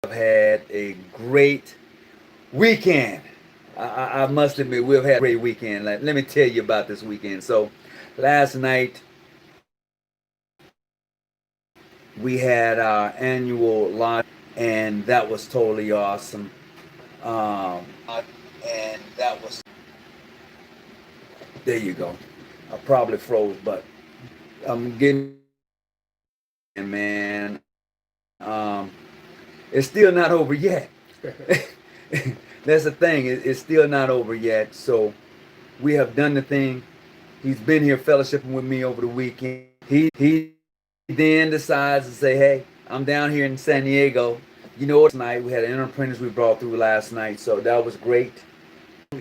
have had a great weekend. I must admit, we've had a great weekend. Let me tell you about this weekend. So, last night we had our annual launch, and that was totally awesome. And that was there. You go. I probably froze, but I'm getting man. It's still not over yet. That's the thing. It's still not over yet. So we have done the thing. He's been here fellowshipping with me over the weekend. He then decides to say, "Hey, I'm down here in San Diego. You know, tonight we had an apprentice we brought through last night, so that was great.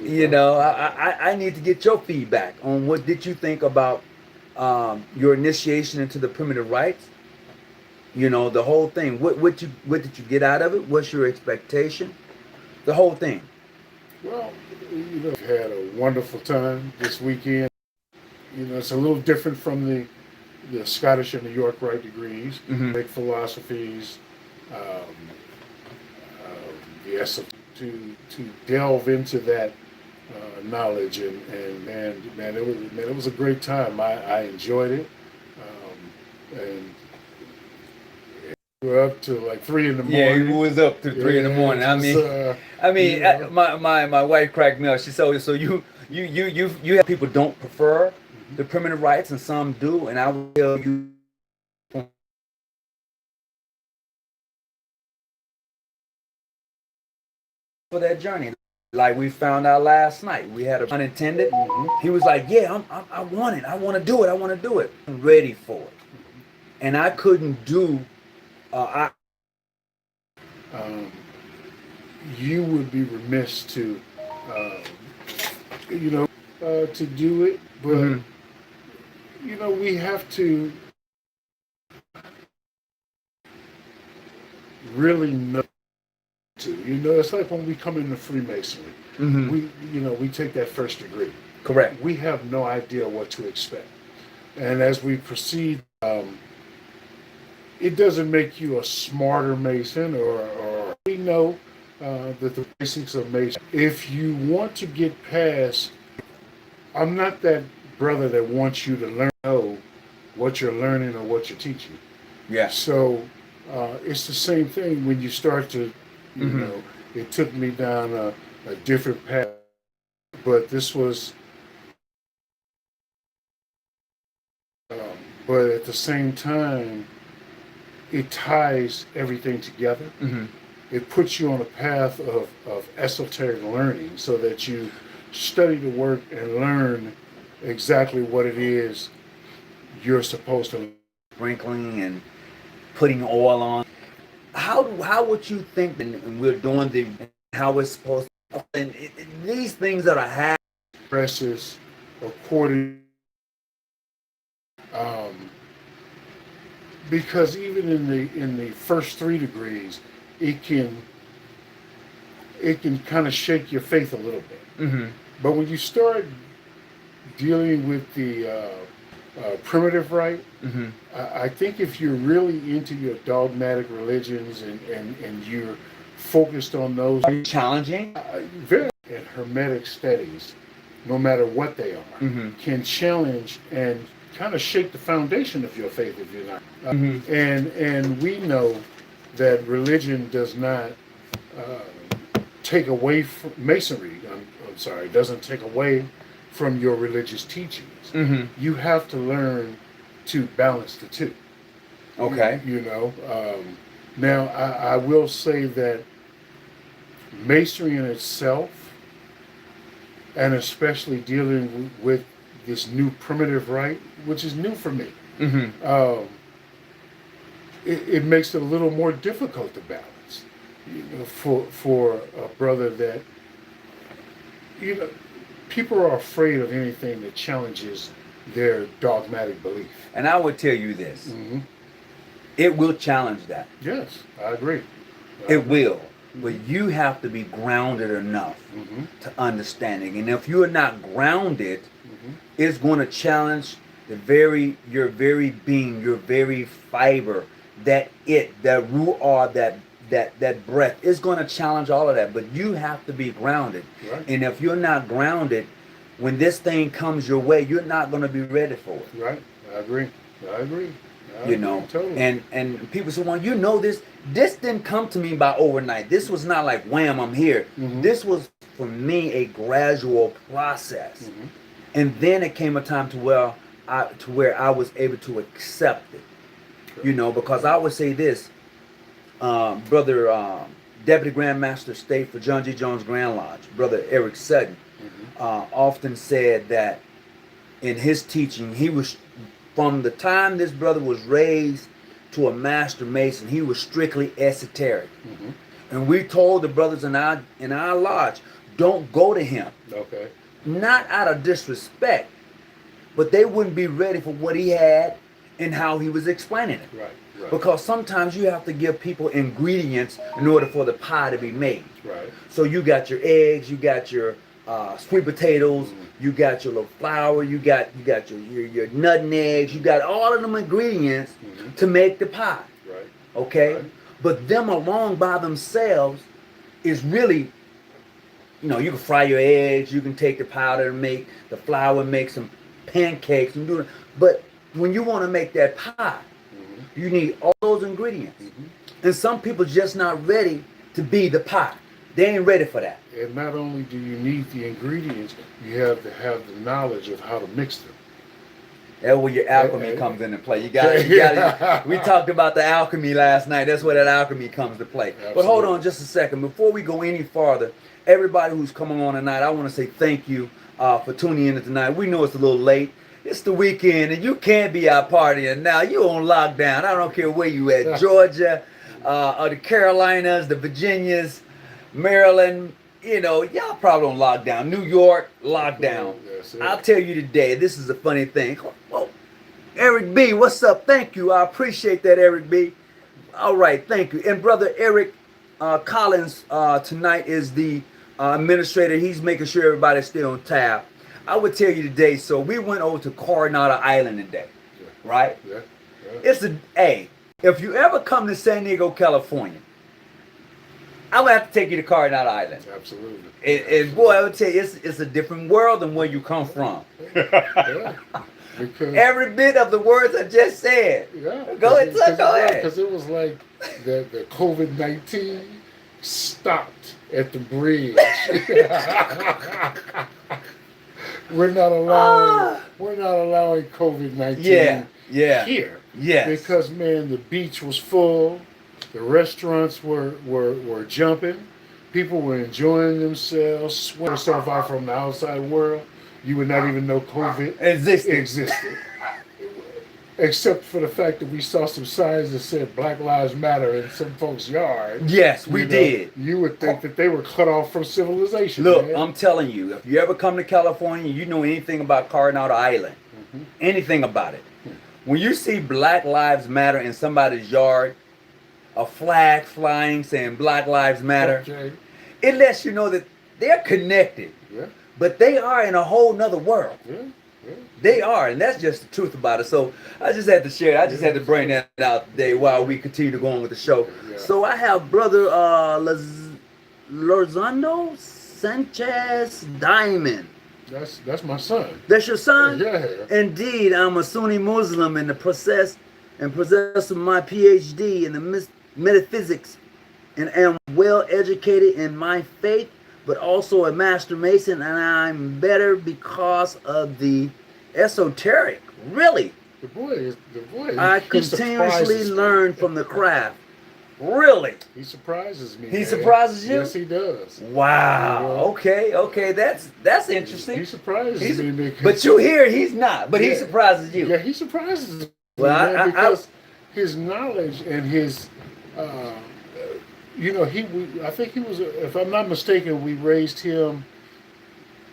You know, I need to get your feedback on what did you think about your initiation into the primitive rites. You know, the whole thing. What did you get out of it? What's your expectation? The whole thing." Well, I've had a wonderful time this weekend. It's a little different from the Scottish and New York Rite degrees, Mm-hmm. big philosophies, um, the essence to delve into that knowledge and it was a great time. I enjoyed it, and we were up to like 3 in the Yeah, he morning. was up to 3 in the morning. It was, My wife cracked me up. She said, "So you have people don't prefer Mhm. the primitive rites, and some do." And I will tell you, for that journey, like we found out last night, we had a unintended. Mhm. He was like, "Yeah, I want it. I want to do it. I want to do it. I'm ready for it." And I couldn't do. I Um, you would be remiss to, uh, to do it, but Mhm. we have to really know to. It's like when we come into Freemasonry, Mhm. we take that first degree. Correct. We have no idea what to expect, and as we proceed, it doesn't make you a smarter Mason, or we know that the basics of Mason. If you want to get past, I'm not that brother that wants you to know what you're learning or what you're teaching. Yeah. So it's the same thing when you start to, you Mhm. know, it took me down a different path, but this was, um, but at the same time, it ties everything together. Mhm. It puts you on a path of esoteric learning so that you study the work and learn exactly what it is you're supposed to. Sprinkling and putting oil on. How would you think and we're doing the how it's supposed to, and these things that are happening. Expresses according, um, because even in the first 3 degrees, it can it can kind of shake your faith a little bit. Mm-hmm. But when you start dealing with the primitive rite, Mm-hmm. I think if you're really into your dogmatic religions and you're focused on those, Challenging. very and hermetic studies, no matter what they are, Mm-hmm. can challenge and kind of shake the foundation of your faith if you're not. Mm-hmm. And we know that religion does not take away from Masonry. I'm sorry, doesn't take away from your religious teachings. Mm-hmm. You have to learn to balance the two. Okay. Now I will say that Masonry in itself, and especially dealing with this new primitive rite, which is new for me, Mm-hmm. it makes it a little more difficult to balance. For a brother that you know, people are afraid of anything that challenges their dogmatic belief. And I would tell you this: Mm-hmm. it will challenge that. Yes, I agree. I It agree. will. But Mm-hmm. you have to be grounded enough Mm-hmm. to understanding. And if you're not grounded, Mm-hmm. it's going to challenge your very being, your very fiber, that ruah, that breath. It's going to challenge all of that, but you have to be grounded. Right. And if you're not grounded, when this thing comes your way, you're not going to be ready for it. Right. I agree. I agree. You know, totally. And people say, well, you know, this didn't come to me by overnight. This was not like wham, I'm here. Mhm. This was for me a gradual process. Mhm. And then it came a time to where I was able to accept it. You know, because I would say this, brother Deputy Grand Master State for John G. Jones Grand Lodge, Brother Eric Sutton, often said that in his teaching, he was, from the time this brother was raised to a master mason, he was strictly esoteric. Mhm. And we told the brothers in our lodge, don't go to him. Okay. Not out of disrespect, but they wouldn't be ready for what he had and how he was explaining it. Right. Right. Because sometimes you have to give people ingredients in order for the pie to be made. Right. So you got your eggs, you got your sweet potatoes, you got your little flour, you got your nut and eggs, you got all of them ingredients to make the pie. Right. Okay? Right. But them alone by themselves is really, you know, you can fry your eggs, you can take the powder and make the flour and make some pancakes and do it. But when you want to make that pie, you need all those ingredients. And some people just not ready to be the pie. They ain't ready for that. And not only do you need the ingredients, you have to have the knowledge of how to mix them. That's where your alchemy comes into play. You got we talked about the alchemy last night. That's where that alchemy comes to play. Absolutely. But hold on just a second. Before we go any farther, everybody who's coming on tonight, I want to say thank you for tuning in tonight. We know it's a little late. It's the weekend, and you can't be out partying now. You on lockdown. I don't care where you at. Georgia, or the Carolinas, the Virginias, Maryland. You know, y'all probably on lockdown. New York, lockdown. I'll tell you today, this is a funny thing. Whoa. Eric B, what's up? Thank you. I appreciate that, Eric B. All right, thank you. And Brother Eric Collins tonight is the administrator. He's making sure everybody's still on tab. I would tell you today, so we went over to Coronado Island today, right? Yeah. It's if you ever come to San Diego, California, I'm going to have to take you to Coronado Island. Absolutely. And boy, I would tell you, it's a different world than where you come from. Yeah. Because, Every bit of the words I just said. yeah. Go ahead. Because it was like the COVID-19 stopped at the bridge. We're not allowing COVID-19 here. Yes. Because man, the beach was full, the restaurants were jumping, people were enjoying themselves, sweating themselves out from the outside world. You would not even know COVID existed. Except for the fact that we saw some signs that said Black Lives Matter in some folks' yard. Yes, we did. You would think that they were cut off from civilization. Look, man. I'm telling you, if you ever come to California, you know anything about Coronado Island, anything about it. When you see Black Lives Matter in somebody's yard, a flag flying saying Black Lives Matter, it lets you know that they're connected. Yeah. But they are in a whole nother world. Yeah. They are, and that's just the truth about it. So I just had to share it. I just had to bring that out today while we continue to go on with the show. Yeah. So I have Brother Lozando Sanchez Diamond. That's my son. That's your son? Yeah. Indeed, I'm a Sunni Muslim in the process and possess of my PhD in the metaphysics and am well educated in my faith, but also a master mason, and I'm better because of the esoteric. Really, The boy. I he continuously surprises me. learn from the craft. Really, He surprises me. he man. surprises you. Yes, he does. Wow. You know? Okay, that's interesting. He surprises me because. But you hear he's not, but he Yeah. surprises you. Yeah, he surprises me. Well, man, because his knowledge and his, I think he was, if I'm not mistaken, we raised him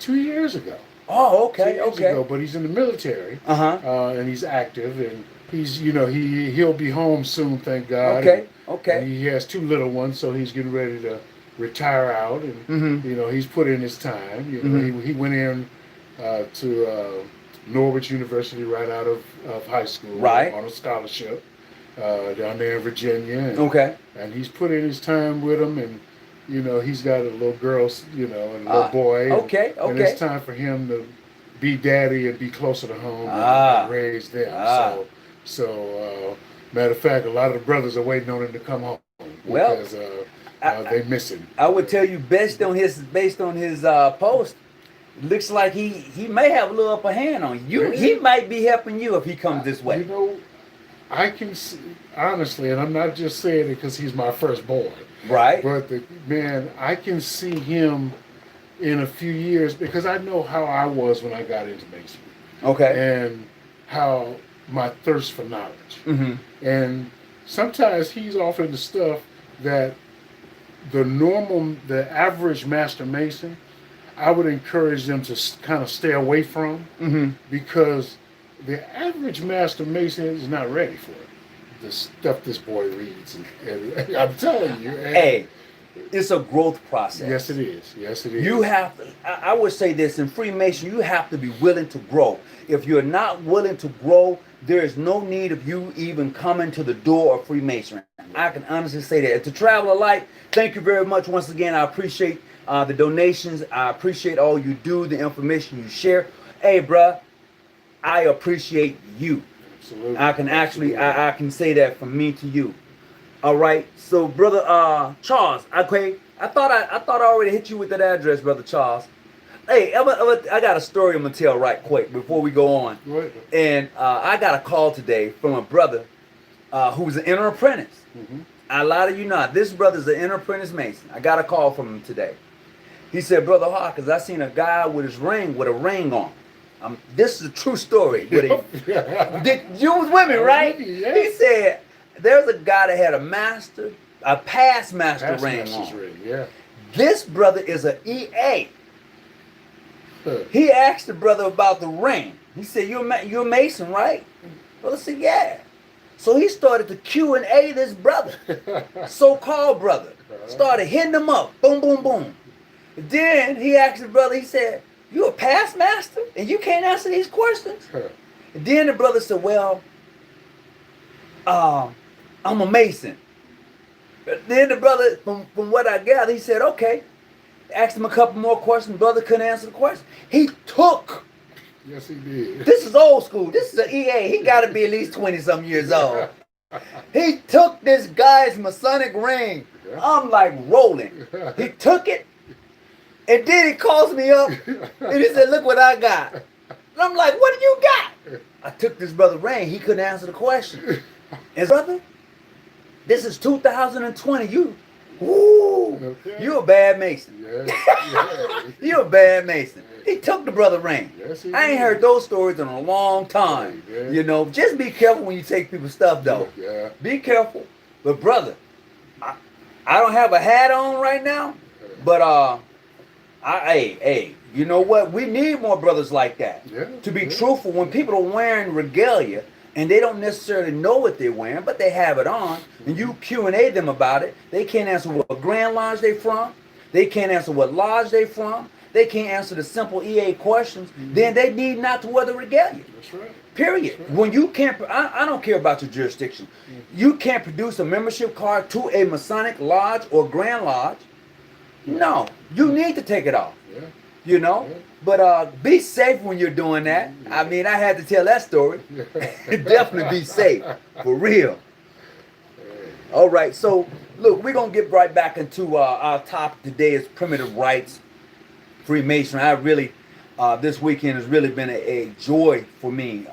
2 years ago. Oh, 2 okay, years ago, but he's in the military. And he's active, and he's, he'll be home soon, thank God. Okay. And he has 2 little ones, so he's getting ready to retire out, and he's put in his time. He went in to Norwich University right out of high school, Right. on a scholarship, down there in Virginia. Okay. And he's put in his time with them, and he's got a little girl, and a little boy. Okay. And it's time for him to be daddy and be closer to home and raise them. So matter of fact, a lot of the brothers are waiting on him to come home because they miss him. I would tell you, based on his post, looks like he may have a little upper hand on you. Really? He might be helping you if he comes this way. I can see, honestly, and I'm not just saying it because he's my firstborn. Right. But I can see him in a few years because I know how I was when I got into masonry. Okay. And how my thirst for knowledge. Mm-hmm. And sometimes he's off into stuff that the average master mason, I would encourage them to kind of stay away from, because the average master mason is not ready for it. The stuff this boy reads, and I'm telling you, hey, it's a growth process. Yes, it is. Yes, it is. You have to, I would say this, in Freemason, you have to be willing to grow. If you're not willing to grow, there is no need of you even coming to the door of Freemasonry. I can honestly say that. To Traveler Light, thank you very much once again. I appreciate the donations. I appreciate all you do, the information you share. Hey, bruh, I appreciate you. Absolutely. I can actually, I can say that from me to you. All right. So, brother Charles, okay, I thought I already hit you with that address, brother Charles. Hey, I got a story I'm gonna tell right quick before we go on. Right. And I got a call today from a brother who's an inner apprentice. Mm-hmm. A lot of you know, this brother's an inner apprentice mason. I got a call from him today. He said, Brother Hawkins, I seen a guy with a ring on. This is a true story. You was with me, right? Yeah. He said, there's a guy that had a past master ring on. Yeah. This brother is an EA. He asked the brother about the ring. He said, you're a Mason, right? Brother said, yeah. So he started to Q&A this brother, so-called brother. Started hitting him up, boom, boom, boom. Then he asked the brother, he said, you a past master and you can't answer these questions? And then the brother said, well, I'm a Mason. Then the brother, from what I gathered, he said, okay. Asked him a couple more questions. Brother couldn't answer the question. He took. Yes, he did. This is old school. This is an EA. He got to be at least 20-some years old. He took this guy's Masonic ring. I'm like rolling. He took it, and then he calls me up, and he said, look what I got. And I'm like, what do you got? I took this brother's ring. He couldn't answer the question. And brother, this is 2020. You a bad Mason. Yeah. You a bad Mason. He took the brother ring. Yes, I ain't heard those stories in a long time. Yeah. Just be careful when you take people's stuff, though. Yeah. Be careful. But brother, I don't have a hat on right now, but hey, you know what? We need more brothers like that. Yeah. To be truthful, when people are wearing regalia and they don't necessarily know what they're wearing, but they have it on, and you Q&A them about it, they can't answer what Grand Lodge they from, they can't answer what lodge they from, they can't answer the simple EA questions, then they need not to wear the regalia. That's right. Period. That's right. When you can't, I don't care about your jurisdiction. You can't produce a membership card to a Masonic lodge or Grand Lodge. No, you need to take it off. Yeah. Yeah. But be safe when you're doing that. I mean, I had to tell that story. Definitely be safe, for real. All right, so look, we're gonna get right back into our topic today is primitive rites, Freemasonry. I really, this weekend has really been a joy for me,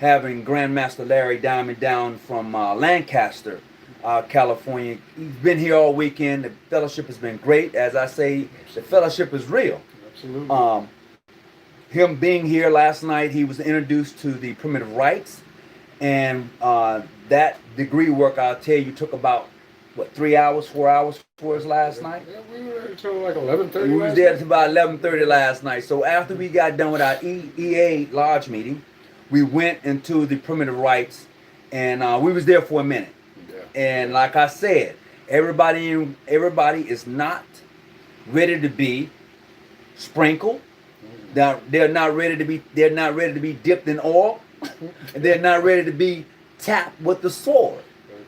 having Grandmaster Larry Diamond down from Lancaster, California. He's been here all weekend. The fellowship has been great. As I say, the fellowship is real. Absolutely. Him being here last night, he was introduced to the primitive rites, and that degree work, I'll tell you, took about 3 hours, 4 hours for us last night. Yeah, we were there until like 11:30. We was there until about 11:30 last night. So after we got done with our EA lodge meeting, we went into the primitive rites, and we was there for a minute. Yeah. And like I said, everybody is not ready to be sprinkled. They're not ready to be dipped in oil. They're not ready to be tap with the sword.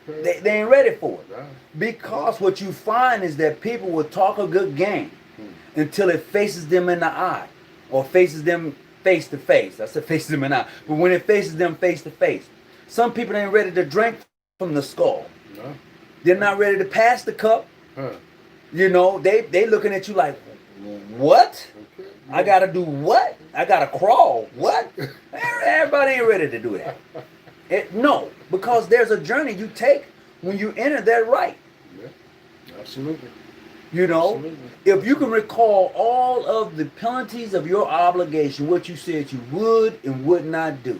Okay. They ain't ready for it. Nah. Because what you find is that people will talk a good game until it faces them in the eye or faces them face to face. I said faces them in the eye. But when it faces them face to face, some people ain't ready to drink from the skull. No. They're not ready to pass the cup. Huh. You know, they looking at you like, what? Okay. I gotta do what? I gotta crawl. What? Everybody ain't ready to do that. No, because there's a journey you take when you enter that rite. Yeah. Absolutely. You know, Absolutely. if you can recall all of the penalties of your obligation, what you said you would and would not do,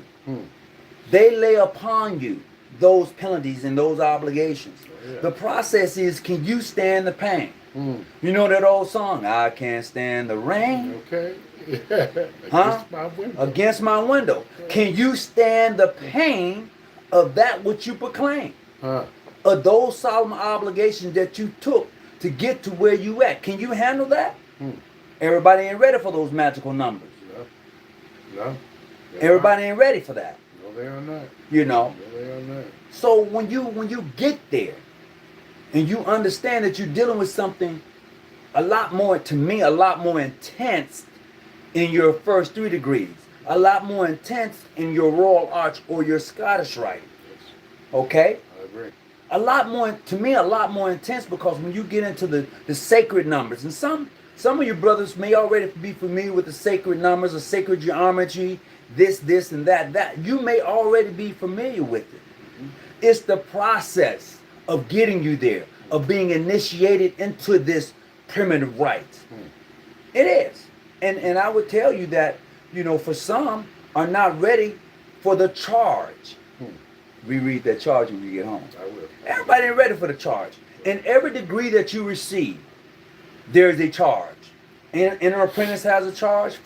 they lay upon you those penalties and those obligations. Yeah. The process is, can you stand the pain? You know that old song, I can't stand the rain. Okay. Yeah. Huh? Against my window. Against my window. Can you stand the pain of that which you proclaim? Huh. Of those solemn obligations that you took to get to where you at? Can you handle that? Everybody ain't ready for those magical numbers. No. No. Everybody ain't ready for that. No, they are not. You know. No, they are not. So when you get there and you understand that you're dealing with something a lot more, to me, a lot more intense in your first 3 degrees, a lot more intense in your Royal Arch or your Scottish Rite. Yes. Okay? I agree. A lot more, to me, a lot more intense, because when you get into the sacred numbers, and some of you brothers may already be familiar with the sacred numbers or sacred geometry, this and that, you may already be familiar with it. It's the process of getting you there, of being initiated into this primitive rite. It is. And I would tell you that, you know, for some are not ready for the charge. Reread that charge when you get home. I will. Everybody ain't ready for the charge. In every degree that you receive, there's a charge. Inner apprentice has a charge.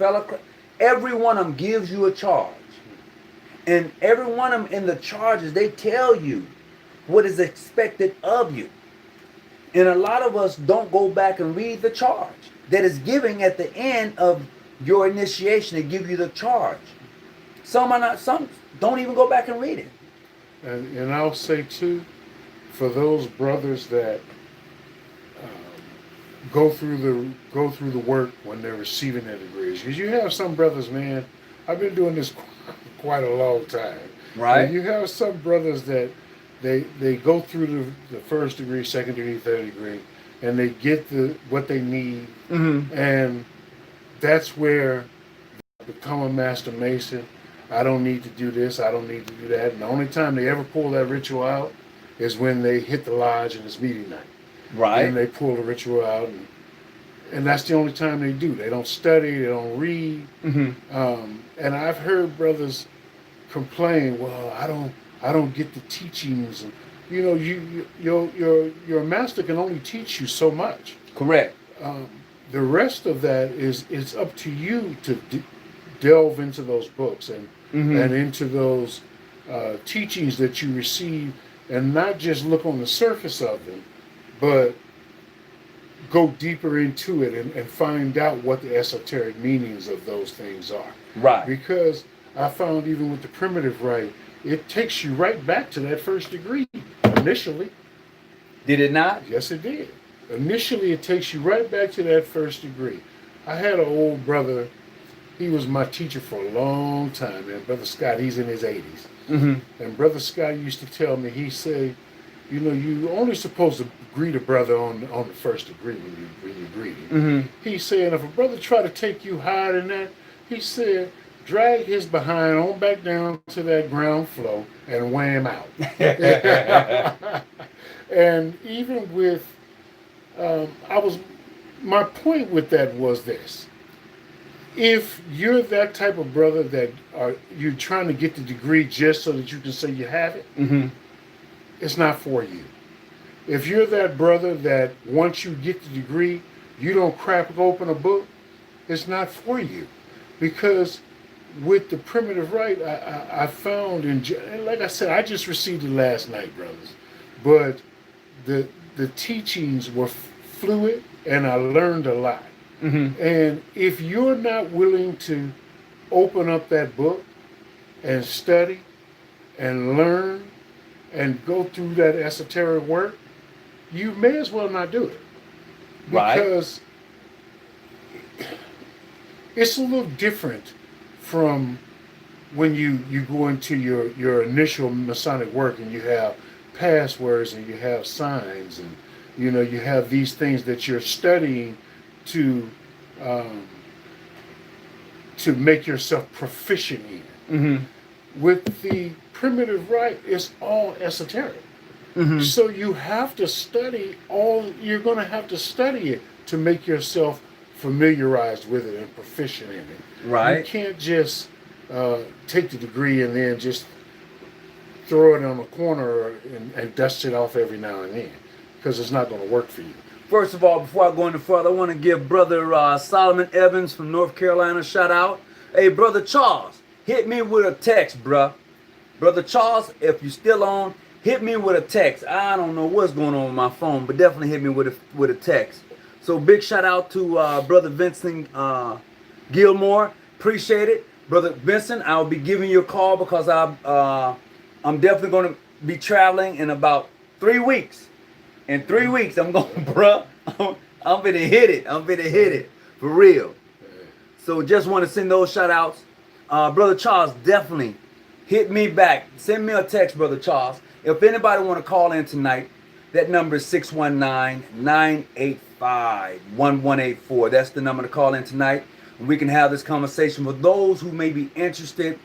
Every one of them gives you a charge. And every one of them in the charges, they tell you what is expected of you. And a lot of us don't go back and read the charge that is giving at the end of your initiation. They give you the charge. Some don't even go back and read it. And I'll say too, for those brothers that go through the work when they're receiving their degrees, because you have some brothers, man. I've been doing this quite a long time. Right. And you have some brothers that they go through the first degree, second degree, third degree, and they get what they need, and that's where they become a master mason. I don't need to do this. I don't need to do that. And the only time they ever pull that ritual out is when they hit the lodge and it's meeting night. Right. And they pull the ritual out, and that's the only time they do. They don't study. They don't read. And I've heard brothers complain, well, I don't get the teachings. And, you know, your master can only teach you so much. Correct. The rest of that is up to you to delve into those books and into those teachings that you receive, and not just look on the surface of them, but go deeper into it and find out what the esoteric meanings of those things are. Right. Because I found even with the primitive rite, it takes you right back to that first degree initially. Did it not? Yes, it did. Initially, it takes you right back to that first degree. I had an old brother. He was my teacher for a long time, and Brother Scott, he's in his 80s. And Brother Scott used to tell me, he said, you know, you only supposed to greet a brother on the first degree when you greet him. He said, if a brother try to take you higher than that, he said, drag his behind on back down to that ground floor and weigh him out. And even with, my point with that was this. If you're that type of brother that you're trying to get the degree just so that you can say you have it, it's not for you. If you're that brother that once you get the degree, you don't crack open a book, it's not for you. Because with the primitive rite, I found, and like I said, I just received it last night, brothers. But the teachings were fluid, and I learned a lot. And if you're not willing to open up that book and study and learn and go through that esoteric work, you may as well not do it. Right. Because it's a little different from when you go into your initial Masonic work and you have passwords and you have signs and you have these things that you're studying to um, to make yourself proficient in. With the primitive rite, it's all esoteric. So you have to study you're going to have to study it to make yourself familiarized with it and proficient in it. Right. You can't just take the degree and then just throw it on the corner and dust it off every now and then, because it's not going to work for you. First of all, before I go any further, I want to give Brother Solomon Evans from North Carolina a shout out. Hey, Brother Charles, hit me with a text, bruh. Brother Charles, if you're still on, hit me with a text. I don't know what's going on with my phone, but definitely hit me with a text. So big shout out to Brother Vincent Gilmore. Appreciate it. Brother Vincent, I'll be giving you a call because I'm definitely going to be traveling in about 3 weeks. In 3 weeks, I'm going, bruh. I'm gonna hit it. I'm gonna hit it. For real. So just want to send those shout outs. Brother Charles, definitely hit me back. Send me a text, Brother Charles. If anybody want to call in tonight, that number is 619-985-1184. That's the number to call in tonight. And we can have this conversation with those who may be interested.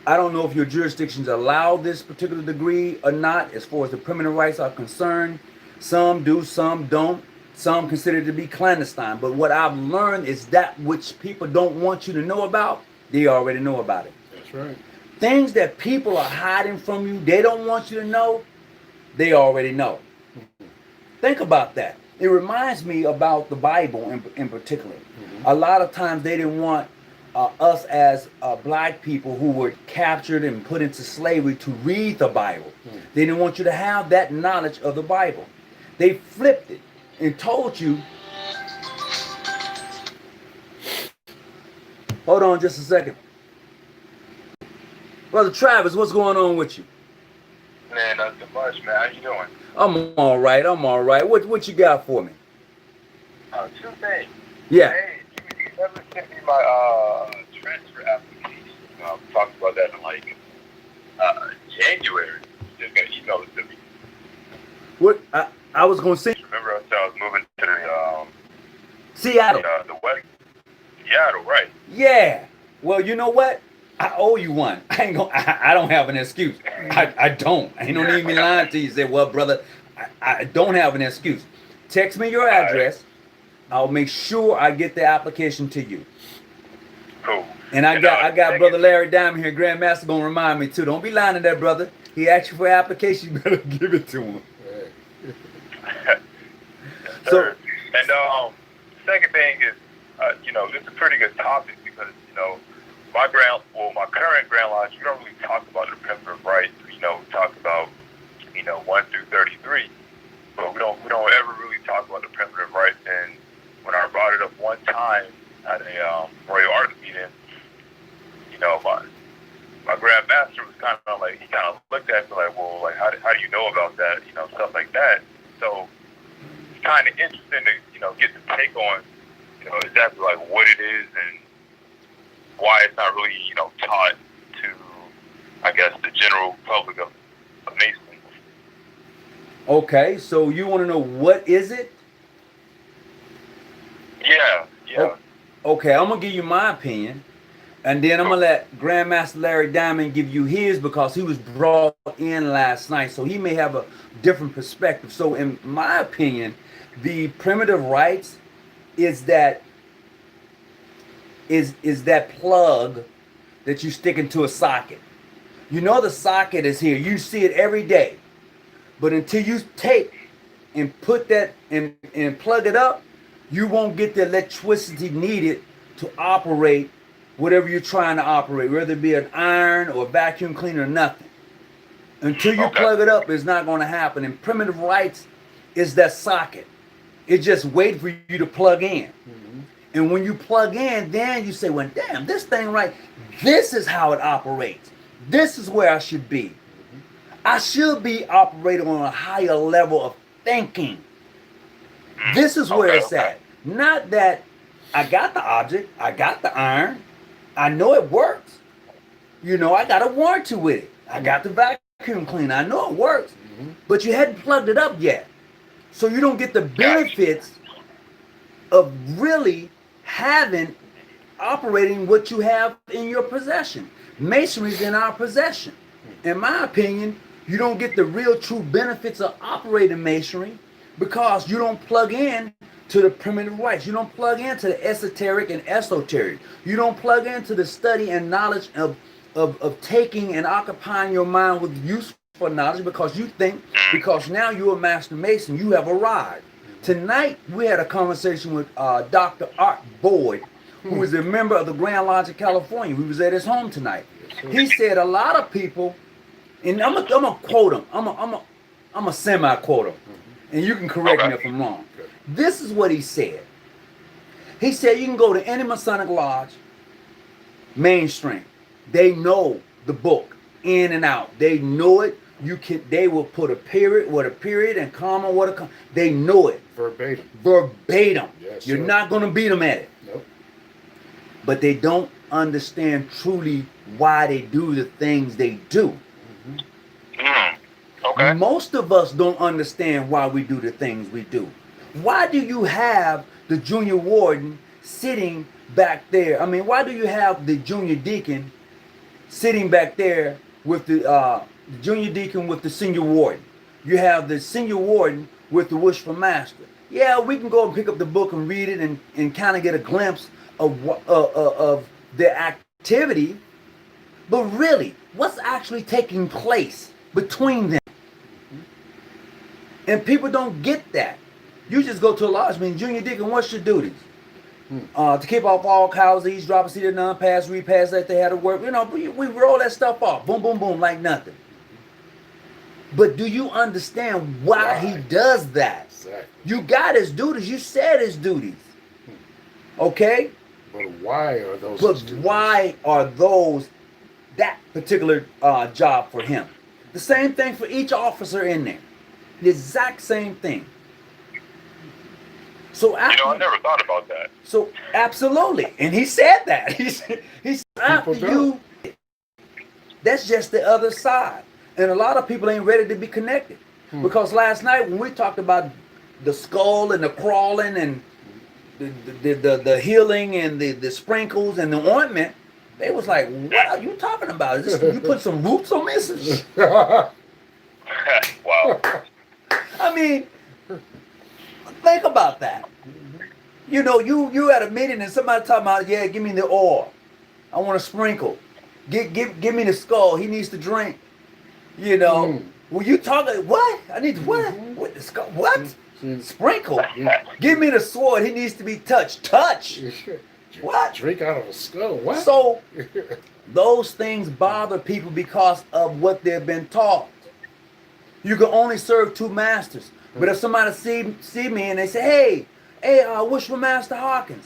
I don't know if your jurisdictions allow this particular degree or not as far as the primitive rights are concerned. Some do, some don't. Some consider it to be clandestine. But what I've learned is that which people don't want you to know about, they already know about it. That's right. Things that people are hiding from you, they don't want you to know, they already know. Think about that. It reminds me about the Bible in particular. A lot of times they didn't want us as black people who were captured and put into slavery to read the Bible. They didn't want you to have that knowledge of the Bible. They flipped it and told you, hold on just a second. Brother Travis, what's going on with you? Man, nothing much, man. How you doing? I'm all right. I'm all right. What you got for me? Two things. Yeah. Hey, you never sent me my transfer application. We talked about that in like January. You just gotta email it to me. What I was gonna say. Remember I said I was moving to the Seattle. the West Seattle, right? Yeah. Well, you know what? I owe you one. I don't have an excuse. I don't. Ain't no need me lying to you. Say, well, brother, I don't have an excuse. Text me your address. I'll make sure I get the application to you. Cool. And I got Brother Larry Diamond here, Grandmaster, gonna remind me too. Don't be lying to that brother. He asked you for an application, you better give it to him. Yes, So, and second thing is, this is a pretty good topic because my current Grand Lodge, we don't really talk about the primitive rights. We talk about 1 through 33, but we don't ever really talk about the primitive rights. And when I brought it up one time at a Royal Arts meeting, my Grand Master was kind of like, he kind of looked at me like, well, like how do you know about that, stuff like that. So it's kind of interesting to get the take on exactly like what it is and why it's not really taught to, I guess, the general public of Masons. okay, so you want to know what is it? Yeah. Okay, I'm gonna give you my opinion, and then I'm gonna let Grandmaster Larry Diamond give you his because he was brought in last night, so he may have a different perspective. So, in my opinion, the primitive rights is that plug that you stick into a socket. You know the socket is here. You see it every day, but until you take and put that and plug it up, you won't get the electricity needed to operate whatever you're trying to operate, whether it be an iron or a vacuum cleaner or nothing. Until you plug it up, it's not going to happen. And primitive rights is that socket. It just waits for you to plug in. And when you plug in, then you say, well, damn, this thing right, this is how it operates. This is where I should be. I should be operating on a higher level of thinking. This is where it's at. Not that I got the object, I got the iron, I know it works. You know, I got a warranty with it. I got the vacuum cleaner, I know it works. But you hadn't plugged it up yet. So you don't get the benefits of really having, operating what you have in your possession. Masonry's in our possession. In my opinion, you don't get the real true benefits of operating masonry because you don't plug in to the primitive rites. You don't plug into the esoteric and esoteric. You don't plug into the study and knowledge of taking and occupying your mind with useful knowledge because you think, because now you're a master mason, you have arrived. Tonight, we had a conversation with Dr. Art Boyd, who is a member of the Grand Lodge of California. We was at his home tonight. He said a lot of people, and I'm gonna quote him. I'm a semi-quote him, and you can correct me if I'm wrong. This is what he said. He said you can go to any Masonic lodge, mainstream. They know the book in and out. They know it. You can. They will put a period, what a period, and comma, what a comma. They know it Verbatim. verbatim. Yes, You're sir. not gonna beat them at it. Nope. But they don't understand truly why they do the things they do. Okay. Most of us don't understand why we do the things we do. Why do you have the junior warden sitting back there? I mean, why do you have the junior deacon sitting back there with the junior deacon with the senior warden? You have the senior warden with the wishful master. Yeah, we can go and pick up the book and read it and kind of get a glimpse of their activity. But really, what's actually taking place between them? And people don't get that. You just go to a lodge, I mean, junior deacon, what's your duties? To keep off all cows, eavesdrop, see the non-pass, repass that they had to work. You know, we roll that stuff off. Boom, boom, boom, like nothing. But do you understand why he does that? Exactly. You got his duties. You said his duties. Okay? But why are those? But his duties? why are those that particular job for him? The same thing for each officer in there. The exact same thing. So after, I never thought about that. So absolutely, and he said that. He said after you, that's just the other side. And a lot of people ain't ready to be connected. Because last night when we talked about the skull and the crawling and the healing and the sprinkles and the ointment, they was like, what are you talking about? Is this, you put some roots on this? Wow. I mean, think about that. You know, you at a meeting and somebody talking about, yeah, give me the oil. I want to sprinkle. Give me the skull. He needs to drink. You know, when you talking, what? I need what? What the skull? What? Sprinkle. Give me the sword. He needs to be touched. Touch. What? Drink out of a skull. What? So those things bother people because of what they've been taught. You can only serve two masters. But if somebody see me and they say, hey, Wishful Master Hawkins,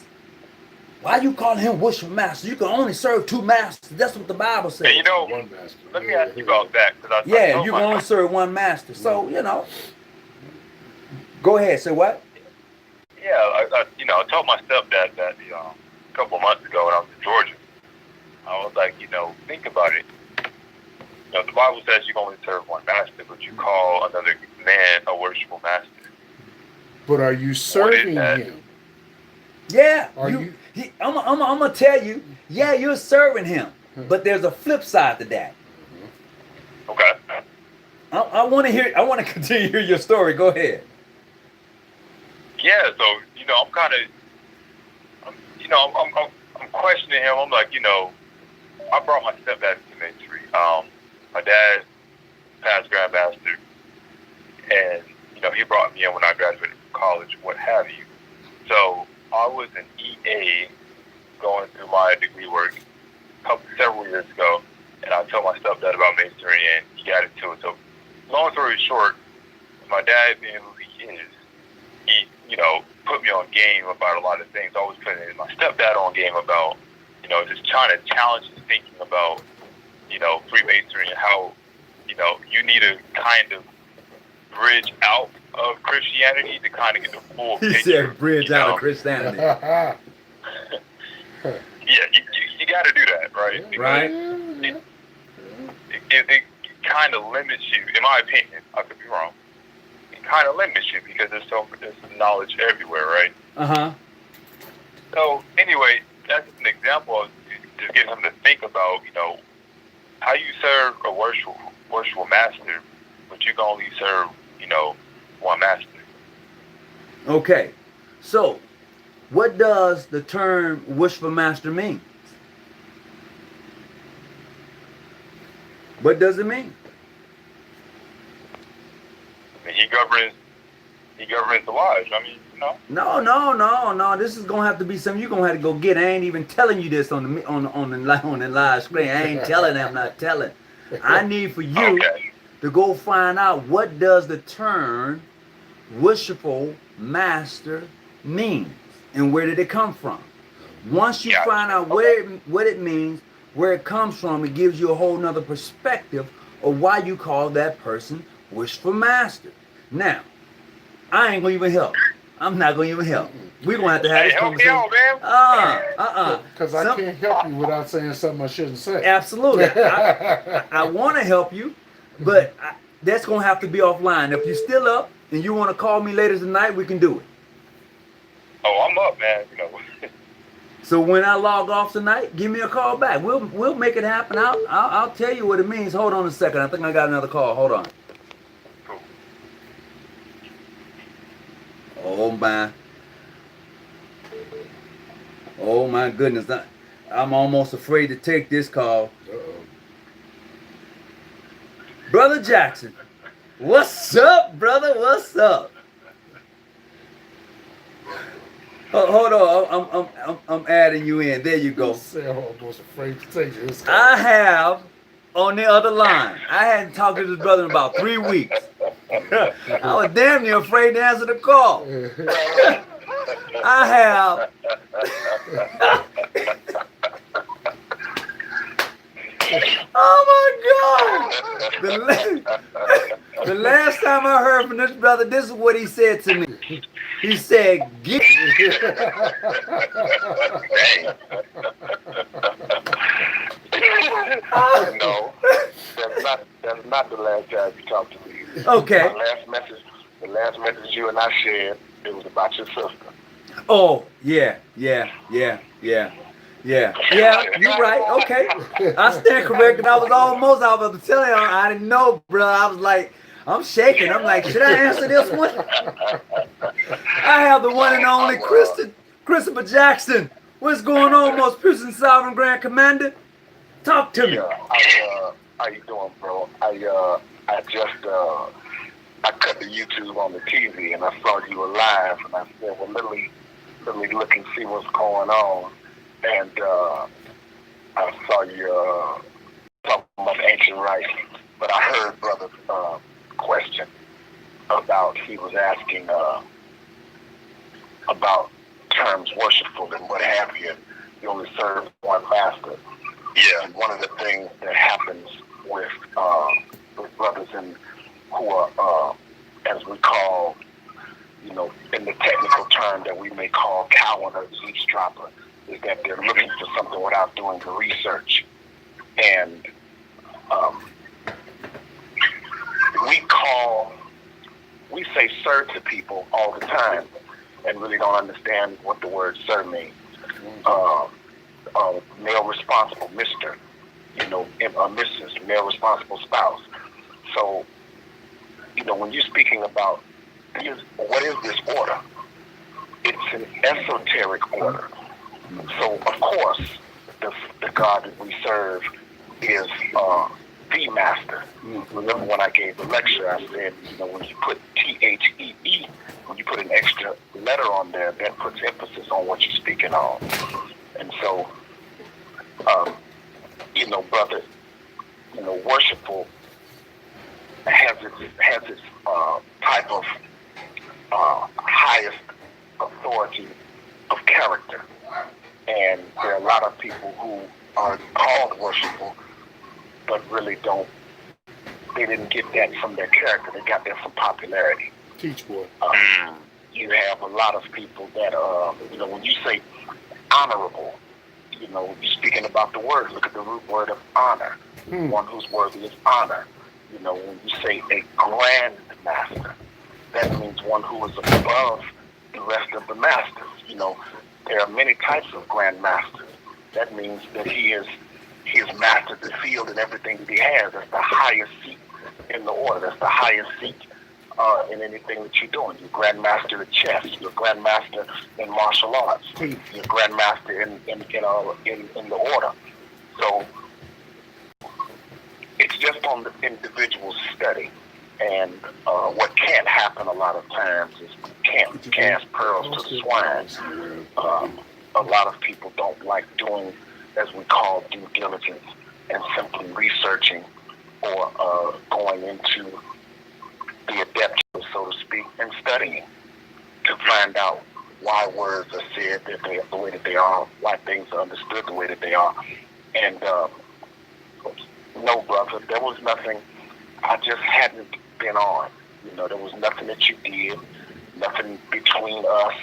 why you calling him Wishful Master? You can only serve two masters. That's what the Bible says. And One master. let me ask you about that. Yeah, you can only serve one master. So, you know. Go ahead. Say what? Yeah, I told my stepdad that a couple months ago when I was in Georgia. I was like, think about it. The Bible says you can only serve one master, but you call another man a worshipful master. But are you serving him? Yeah. Are I'm going to tell you, yeah, you're serving him. But there's a flip side to that. Okay. I want to continue to hear your story. Go ahead. Yeah, so, I'm kind of, I'm questioning him. I'm like, I brought my stepdad to Masonry. My dad passed Grand Master, and, he brought me in when I graduated from college, what have you. So I was an EA going through my degree work several years ago, and I told my stepdad about Masonry, and he got into it. So long story short, my dad being who he is, he, put me on game about a lot of things. Always putting my stepdad on game about, just trying to challenge his thinking about, Freemasonry and how, you need to kind of bridge out of Christianity to kind of get the full He picture. said bridge out of Christianity. Yeah, you got to do that, right? Because Right. it kind of limits you, in my opinion. I could be wrong. It kind of limits you because there's knowledge everywhere, right? Uh-huh. So anyway, that's an example of just getting them to think about, how you serve a worshipful master, but you can only serve, one master. Okay. So, what does the term worshipful master mean? What does it mean? I mean, he governs the lives. I mean, No. This is gonna have to be something you're gonna have to go get. I ain't even telling you this on the live screen. I ain't telling. I'm not telling. I need for you to go find out what does the term worshipful master means and where did it come from. Once you find out what it means, where it comes from, it gives you a whole nother perspective of why you call that person worshipful master. Now, I ain't gonna even help. I'm not gonna even help. We're gonna have to have this conversation. Help me out, man. Because I can't help you without saying something I shouldn't say. Absolutely. I want to help you, but that's gonna have to be offline. If you're still up and you want to call me later tonight, we can do it. Oh, I'm up, man. So when I log off tonight, give me a call back. We'll make it happen. I'll tell you what it means. Hold on a second. I think I got another call. Hold on. Cool. Oh my goodness. I'm almost afraid to take this call. Brother Jackson. What's up, brother? What's up? Hold on, I'm adding you in. There you go. I'm almost afraid to take this call. I have on the other line. I hadn't talked to this brother in about 3 weeks. I was damn near afraid to answer the call. I have. Oh my God! The last time I heard from this brother, this is what he said to me. He said, "Get." No, that's not the last time you talked to me. Okay. The last message you and I shared, it was about your sister. Oh, yeah. You're right. Okay. I stand corrected. I was about to tell you, I didn't know, bro. I was like, I'm shaking. I'm like, should I answer this one? I have the one and only Christopher Jackson. What's going on, most Christian Sovereign Grand Commander? Talk to me. How you doing, bro? I just I cut the YouTube on the TV and I saw you were live, and I said, well, let me look and see what's going on. And I saw you talking about Ancient Rite, but I heard brother's question about, he was asking about terms worshipful and what have you. You only serve one master. Yeah. And one of the things that happens with brothers who are, as we call, in the technical term that we may call Cowan or eavesdropper, is that they're looking for something without doing the research. And we say sir to people all the time and really don't understand what the word sir means. Male responsible, Mr., Mrs., male responsible spouse. So, when you're speaking about what is this order, it's an esoteric order. So, of course, the God that we serve is the master. Remember when I gave the lecture, I said, when you put THEE, when you put an extra letter on there, that puts emphasis on what you're speaking on. And so, brother, worshipful has its type of highest authority of character. And there are a lot of people who are called worshipful, but really don't they didn't get that from their character. They got that from popularity. Teach, boy. You have a lot of people that, when you say honorable, you're speaking about the word. Look at the root word of honor. One who's worthy is honor. When you say a grand master, that means one who is above the rest of the masters. There are many types of grand masters. That means that he has mastered the field and everything that he has. That's the highest seat in the order. That's the highest seat in anything that you're doing. You're grandmaster in chess. You're grandmaster in martial arts. You're grandmaster in the order. So it's just on the individual study. And what can't happen a lot of times is we can't cast pearls to the swine. A lot of people don't like doing, as we call, due diligence and simply researching or going into the adept, so to speak, and studying to find out why words are said the way that they are, why things are understood the way that they are. And no, brother, there was nothing. I just hadn't been on. There was nothing that you did, nothing between us,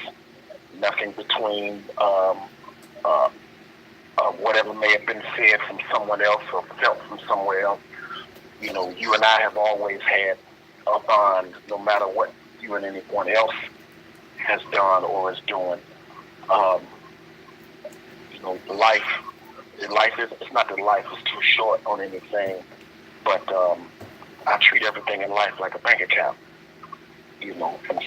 nothing between whatever may have been said from someone else or felt from somewhere else. You and I have always had a bond, no matter what you and anyone else has done or is doing. Life is, it's not that life is too short on anything, but I treat everything in life like a bank account, and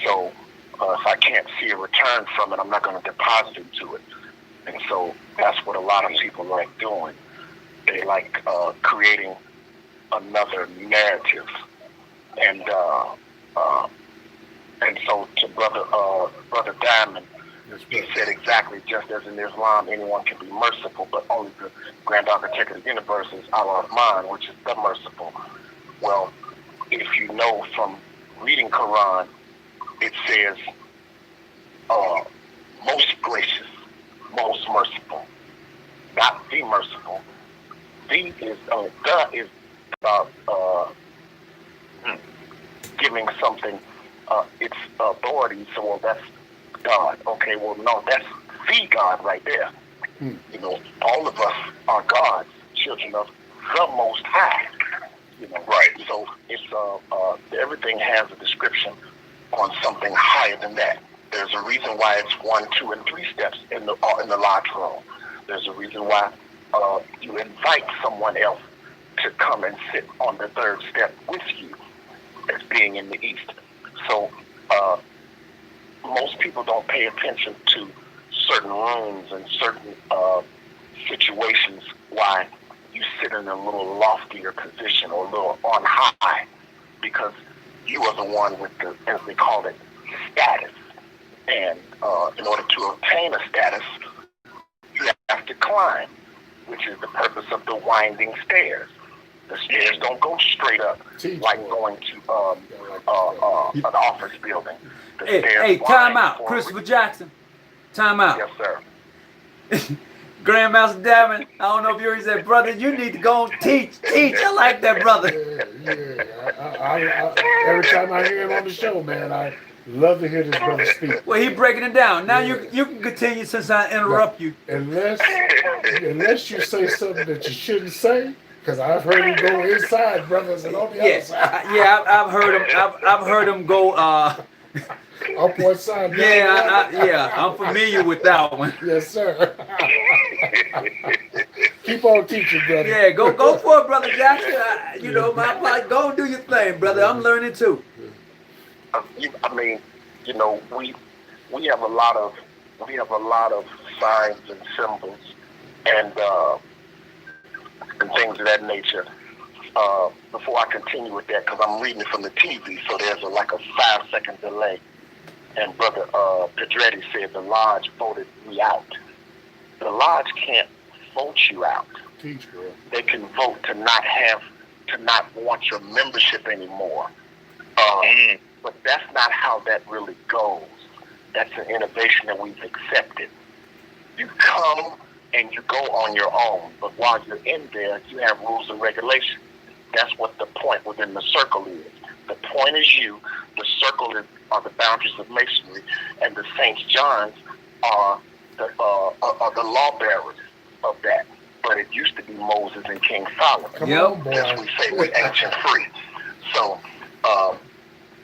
so if I can't see a return from it, I'm not going to deposit into it. And so that's what a lot of people like doing. They like creating another narrative. And so to Brother Diamond, he said exactly, just as in Islam, anyone can be merciful, but only the Grand Architect of the universe is Allah Rahman, which is the merciful. Well, if you know from reading Quran, it says most gracious, most merciful, not the merciful. The is about giving something its authority. So, well, that's God. Okay, well, no, that's the God right there. All of us are gods, children of the Most High. Right. So it's everything has a description on something higher than that. There's a reason why it's 1, 2, and 3 steps in the lodge room. There's a reason why you invite someone else to come and sit on the 3rd step with you as being in the East. So most people don't pay attention to certain rooms and certain situations why you sit in a little loftier position or a little on high, because you are the one with the, as they call it, status. And in order to obtain a status, you have to climb, which is the purpose of the winding stairs. The stairs don't go straight up like going to an office building. Hey, time out, Christopher Jackson. Time out. Yes, sir. Grandmaster Diamond, I don't know if you already said, brother, you need to go and teach. I like that, brother. Yeah. Every time I hear him on the show, man, I love to hear this brother speak. Well, he breaking it down. Now you can continue since I interrupt you. Unless you say something that you shouldn't say, because I've heard him go inside, brothers, and on the other side. I've heard him. I've heard him go. Up one side. I'm familiar with that one. Yes, sir. Keep on teaching, brother. Yeah, go for it, brother Jackson. Go and do your thing, brother. I'm learning too. I mean, we have a lot of signs and symbols and things of that nature. Before I continue with that, because I'm reading it from the TV, so there's a 5-second delay. And Brother Pedretti said the lodge voted me out. The lodge can't vote you out. Teach, bro. They can vote to not want your membership anymore. But that's not how that really goes. That's an innovation that we've accepted. You come and you go on your own, but while you're in there, you have rules and regulations. That's what the point within the circle is. The point is you. The circle are the boundaries of masonry, and the Saint John's are the law bearers of that. But it used to be Moses and King Solomon. Come Yep. on, boy. As we say, we're ancient free. So,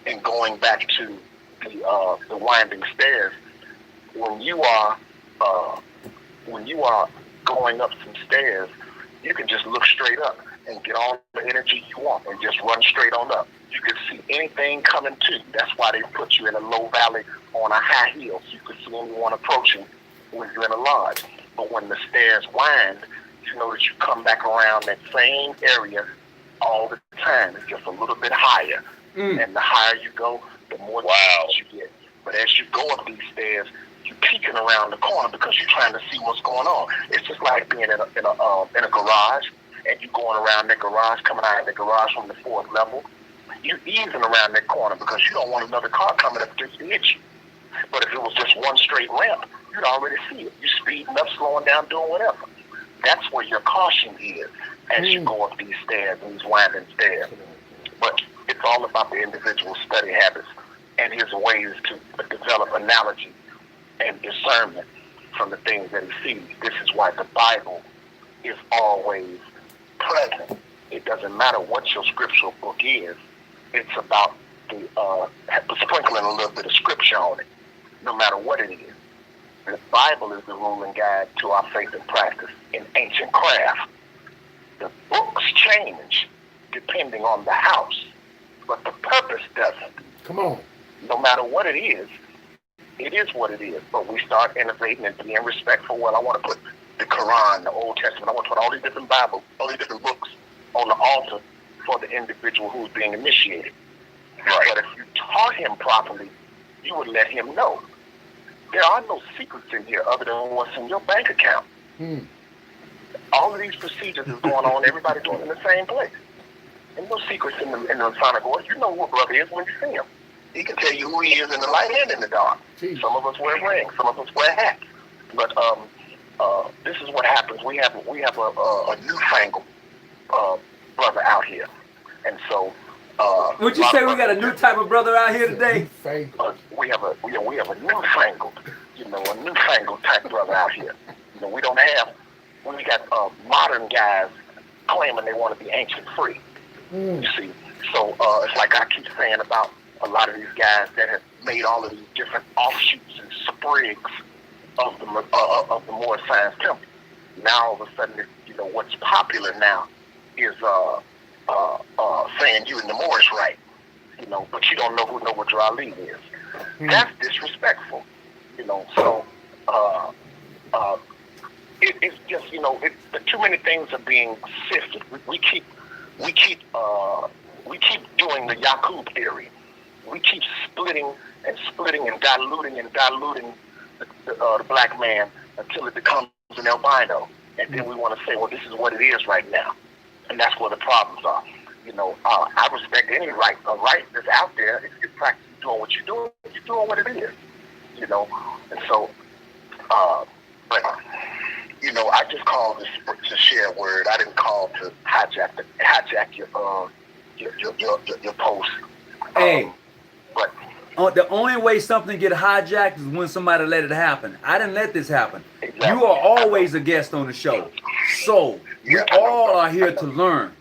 and going back to the winding stairs, when you are going up some stairs, you can just look straight up and get all the energy you want and just run straight on up. You can see anything coming to you. That's why they put you in a low valley on a high hill, so you can see anyone approaching when you're in a lodge. But when the stairs wind, you know that you come back around that same area all the time. It's just a little bit higher. And the higher you go, the more chance you get. But as you go up these stairs, you're peeking around the corner because you're trying to see what's going on. It's just like being in a garage, and you going around that garage, coming out of the garage from the 4th level. You're easing around that corner because you don't want another car coming up to hit you. But if it was just one straight ramp, you'd already see it. You're speeding up, slowing down, doing whatever. That's where your caution is as you go up these stairs, these winding stairs. But it's all about the individual study habits and his ways to develop analogy and discernment from the things that he sees. This is why the Bible is always present. It doesn't matter what your scriptural book is. It's about the sprinkling a little bit of scripture on it, no matter what it is. The Bible is the rule and guide to our faith and practice in ancient craft. The books change depending on the house, but the purpose doesn't. Come on. No matter what it is what it is. But we start innovating and being respectful. Well, I want to put the Quran, the Old Testament, I want to put all these different Bibles, all these different books on the altar for the individual who's being initiated. Right. But if you taught him properly, you would let him know. There are no secrets in here other than what's in your bank account. All of these procedures is going on, everybody doing it in the same place. There's no secrets in the Masonic order. You know what brother is when you see him. He can tell you who he is in the light and in the dark. Some of us wear rings, some of us wear hats. But this is what happens. We have a newfangled brother out here, and so. Would you say we got a new type of brother out here today? We have a newfangled, a newfangled type brother out here. We don't have. We got modern guys claiming they want to be ancient free. You see, so it's like I keep saying about a lot of these guys that have made all of these different offshoots and sprigs of the Moorish Science Temple. Now all of a sudden, what's popular now is saying you in the Moorish Rite, but you don't know who Noble Drali is. That's disrespectful, So it's just too many things are being sifted. We keep doing the Yaqub theory. We keep splitting and diluting the black man until it becomes an albino, and then we want to say, well, this is what it is right now, and that's where the problems are. I respect any right that's out there. If you're practicing doing what you're doing what it is, and so, but. I just called to share a word. I didn't call to hijack your post. Hey, but the only way something get hijacked is when somebody let it happen. I didn't let this happen. Exactly. You are always a guest on the show, so we all are here to learn.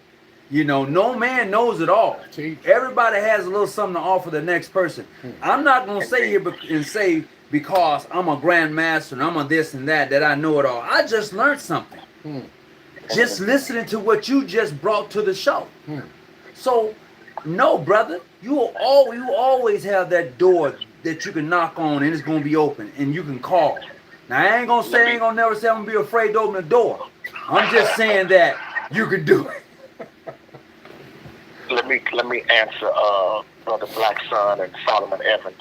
No man knows it all. Everybody has a little something to offer the next person. I'm not gonna say here and say, because I'm a grandmaster and I'm a this and that I know it all. I just learned something. Just listening to what you just brought to the show. So, no, brother, you always have that door that you can knock on and it's going to be open and you can call. Now, I ain't going to never say I'm going to be afraid to open the door. I'm just saying that you can do it. Let me answer Brother Black Sun and Solomon Evans.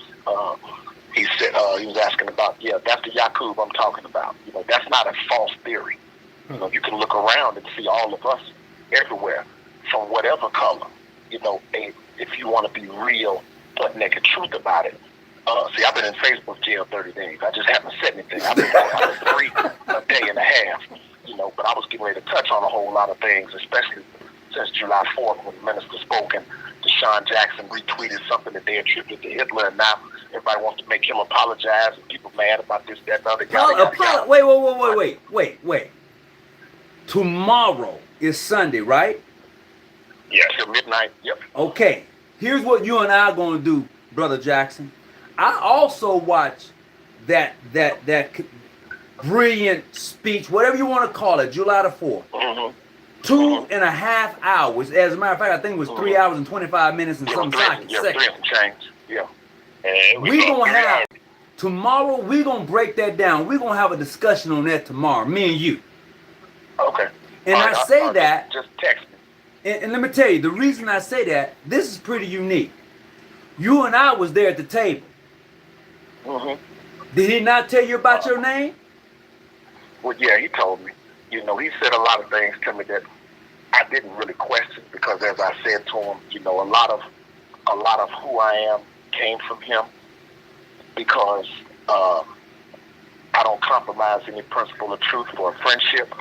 He said he was asking about, that's the Yaqub I'm talking about. That's not a false theory. You can look around and see all of us everywhere, from whatever color. If you want to be real, but naked truth about it. See, I've been in Facebook jail 30 days. I just haven't said anything. I've been free a day and a half. But I was getting ready to touch on a whole lot of things, especially since July 4th when the minister spoke and Deshaun Jackson retweeted something that they attributed to Hitler, and now everybody wants to make him apologize, and people mad about this, that, and the other. Wait. Tomorrow is Sunday, right? Yeah, till midnight. Yep. Okay. Here's what you and I are going to do, Brother Jackson. I also watched that brilliant speech, whatever you want to call it, July the 4th. Mm-hmm. 2.5 hours. As a matter of fact, I think it was 3 hours and 25 minutes and some seconds. Yeah, 3 and change. Yeah. We're going to have, tomorrow, we're going to break that down. We're going to have a discussion on that tomorrow, me and you. Okay. And I say that, just text me. And let me tell you, the reason I say that, this is pretty unique. You and I was there at the table. Mm-hmm. Did he not tell you about your name? Well, yeah, he told me. You know, he said a lot of things to me that I didn't really question because, as I said to him, you know, a lot of who I am came from him because I don't compromise any principle of truth for a friendship.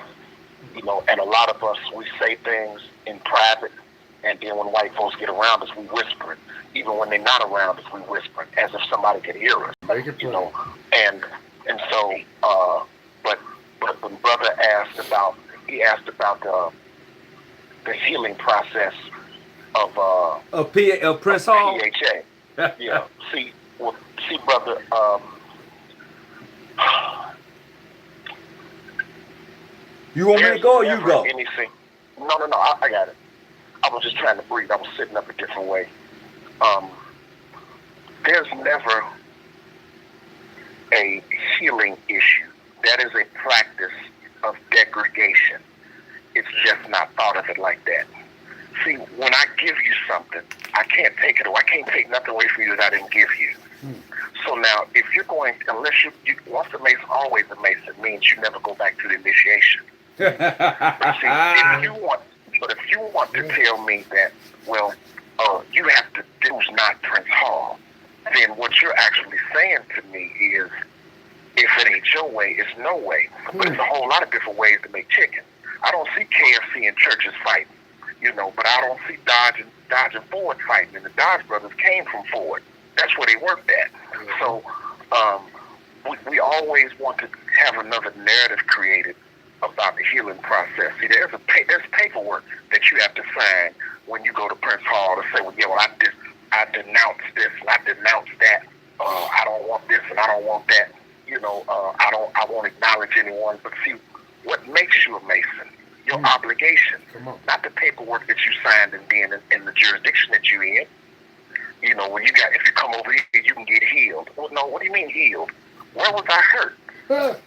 You know, and a lot of us, we say things in private, and then when white folks get around us, we whisper it. Even when they're not around us, we whisper it as if somebody could hear us. You know, and so, but when brother asked about the healing process of Prince Hall. PHA. Yeah. See, brother. You want me to go or you go? Anything. No, I got it. I was just trying to breathe. I was sitting up a different way. There's never a healing issue. That is a practice of degradation. It's just not thought of it like that. See, when I give you something, I can't take it away. I can't take nothing away from you that I didn't give you. So now, if you're going, unless you once a Mason, always a Mason, means you never go back to the initiation. But see, if you want to tell me that, well, you have to do not Prince Hall, then what you're actually saying to me is, if it ain't your way, it's no way. But it's a whole lot of different ways to make chicken. I don't see KFC and churches fighting, you know, but I don't see Dodge and Ford fighting. And the Dodge brothers came from Ford. That's where they worked at. So we always want to have another narrative created about the healing process. See, there's paperwork that you have to sign when you go to Prince Hall to say, well, yeah, I denounce this and I denounce that. I don't want this and I don't want that. You know, I won't acknowledge anyone. But see, what makes you a Mason? Your obligation, not the paperwork that you signed and being in the jurisdiction that you're in. You know, if you come over here, you can get healed. Well, no, what do you mean healed? Where was I hurt?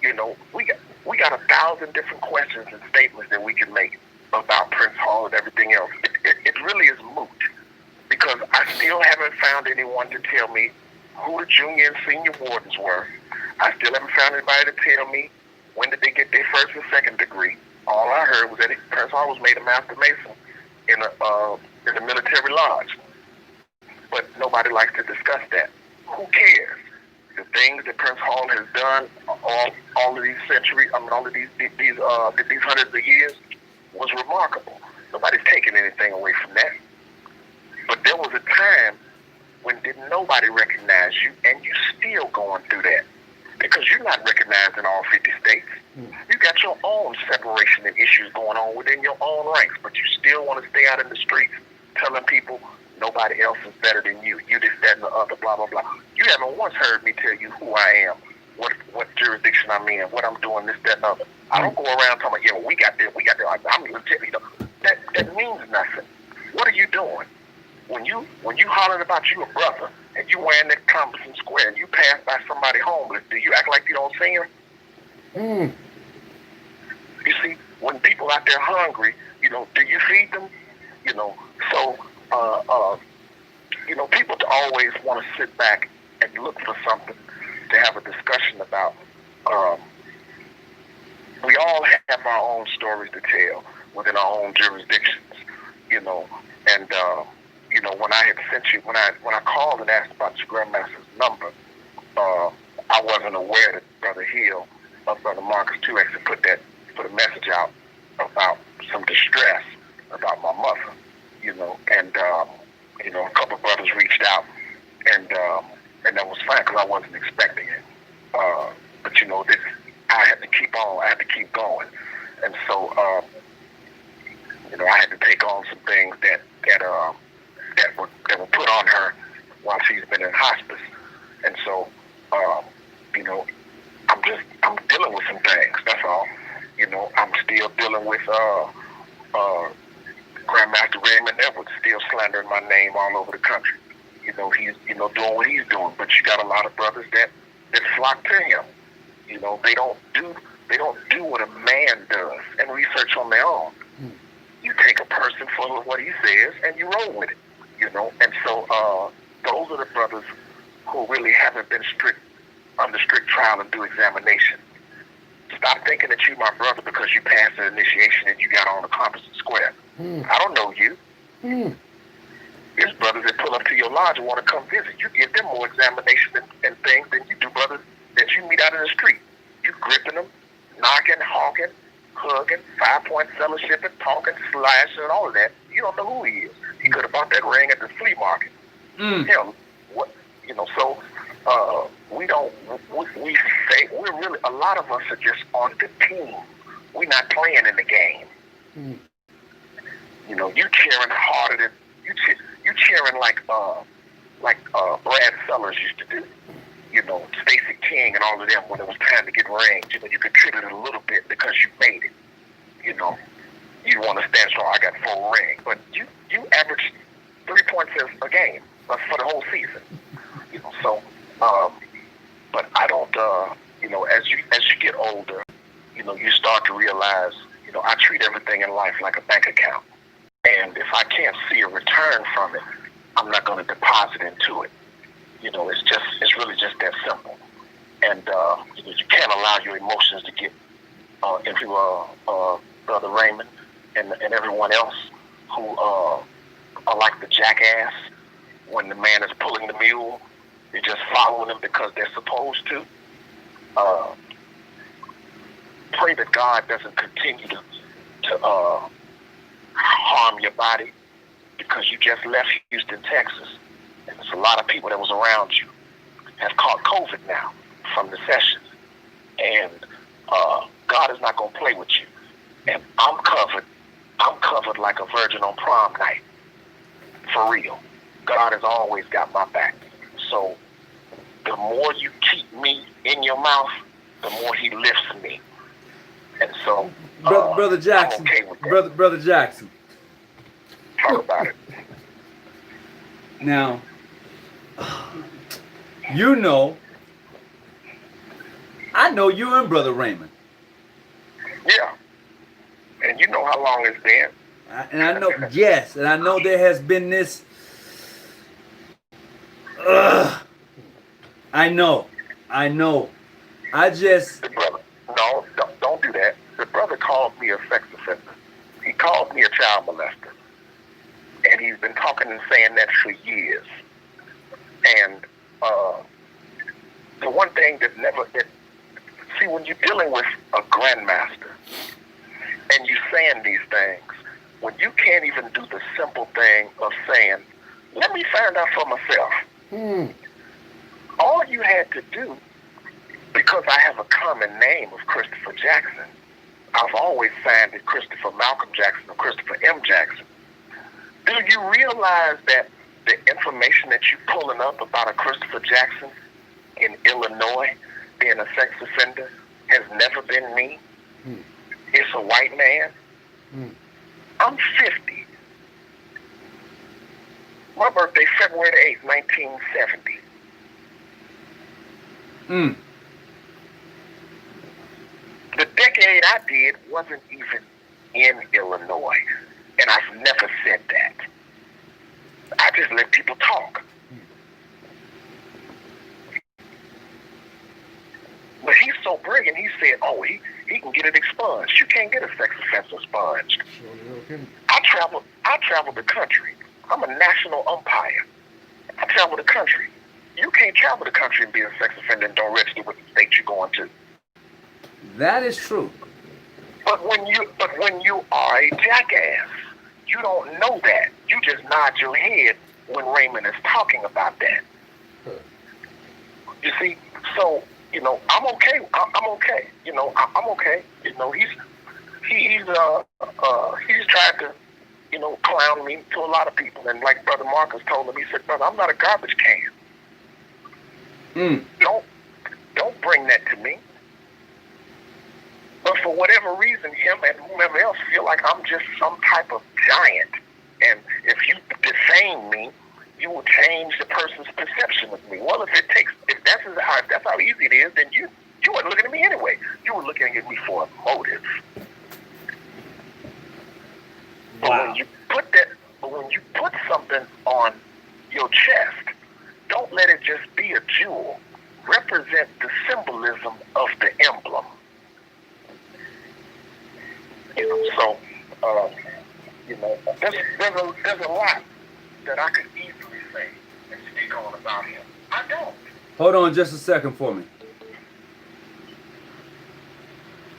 You know, we got 1,000 different questions and statements that we can make about Prince Hall and everything else. It really is moot because I still haven't found anyone to tell me who the junior and senior wardens were. I still haven't found anybody to tell me when did they get their first and second degree. All I heard was that Prince Hall was made a Master Mason in a military lodge. But nobody likes to discuss that. Who cares? The things that Prince Hall has done all of these centuries, all of these hundreds of years was remarkable. Nobody's taking anything away from that. But there was a time when didn't nobody recognize you, and you still going through that because you're not recognized in all 50 states. You got your own separation and issues going on within your own ranks, but you still want to stay out in the streets telling people nobody else is better than you. You this, that, and the other, blah, blah, blah. You haven't once heard me tell you who I am, what jurisdiction I'm in, what I'm doing, this, that, and the other. I don't go around talking about, yeah, well, we got this. I'm legit, you know. That means nothing. What are you doing? When you hollering about you a brother and you wearing that Thompson Square and you pass by somebody homeless, do you act like you don't see him? You see, when people out there hungry, you know, do you feed them? You know, so you know, people always want to sit back and look for something to have a discussion about. We all have our own stories to tell within our own jurisdictions, you know, and you know, when I had sent you, when I called and asked about your grandmaster's number, I wasn't aware that Brother Hill, Brother Marcus 2X, had put a message out about some distress about my mother. And a couple of brothers reached out, and that was fine because I wasn't expecting it. But this, I had to keep on. I had to keep going, and so I had to take on some things that were put on her while she's been in hospice, and so I'm dealing with some things. That's all. I'm still dealing with Grandmaster Raymond Edwards still slandering my name all over the country. He's doing what he's doing, but you got a lot of brothers that flock to him. They don't do what a man does and research on their own. You take a person for what he says and you roll with it. And so those are the brothers who really haven't been under strict trial and do examination. Stop thinking that you're my brother because you passed the initiation and you got on the Compton Square. I don't know you. There's brothers that pull up to your lodge and want to come visit. You give them more examination and things than you do brothers that you meet out in the street. You gripping them, knocking, hawking, hugging, 5-point fellowship, talking, slashing, and all of that. You don't know who he is. He could have bought that ring at the flea market. Him, what? So we say we're really, a lot of us are just on the team. We're not playing in the game. You cheering harder than you cheering like Brad Sellers used to do. Stacey King and all of them when it was time to get rings. You contributed a little bit because you made it. You want to stand strong. I got 4 rings, but you averaged 3 points a game for the whole season. So, but I don't. As you get older, you start to realize. I treat everything in life like a bank account, and if I can't see a return from it, I'm not going to deposit into it. It's really just that simple. And you can't allow your emotions to get into Brother Raymond and everyone else who are like the jackass when the man is pulling the mule. They're just following him because they're supposed to. Pray that God doesn't continue to harm your body because you just left Houston, Texas. And there's a lot of people that was around you have caught COVID now from the sessions. And God is not going to play with you. And I'm covered like a virgin on prom night. For real. God has always got my back. So the more you keep me in your mouth, the more he lifts me. And so Brother Jackson, I'm okay with that. Brother Jackson. Talk about it. Now, I know you and Brother Raymond. Yeah. And you know how long it's been. And I know, yes, and I know there has been this. I know. I just. The brother, no, don't do that. The brother called me a sex offender. He called me a child molester. And he's been talking and saying that for years. And the one thing see, when you're dealing with a grandmaster and you're saying these things, when you can't even do the simple thing of saying, let me find out for myself. All you had to do, because I have a common name of Christopher Jackson, I've always signed it Christopher Malcolm Jackson or Christopher M. Jackson. Do you realize that the information that you're pulling up about a Christopher Jackson in Illinois being a sex offender has never been me? It's a white man. I'm 50. My birthday, February the 8th, 1970. The decade I did wasn't even in Illinois. And I've never said that. I just let people talk. But he's so brilliant, he said, he can get it expunged. You can't get a sex offense expunged. I travel the country. I'm a national umpire. I travel the country. You can't travel the country and be a sex offender and don't register with the state you're going to. That is true. But when you are a jackass You don't know that. You just nod your head when Raymond is talking about that. You see, so I'm okay. I'm okay. I'm okay. He's tried to clown me to a lot of people, and like Brother Marcus told him, he said, "Brother, I'm not a garbage can. Don't bring that to me." But for whatever reason, him and whomever else feel like I'm just some type of giant. And if you defame me, you will change the person's perception of me. Well, if that's how easy it is, then you weren't looking at me anyway. You were looking at me for a motive. Wow. But when you put something on your chest, don't let it just be a jewel. Represent the symbolism of the emblem. So there's a lot that I could easily say and speak on about him. I don't. Hold on just a second for me.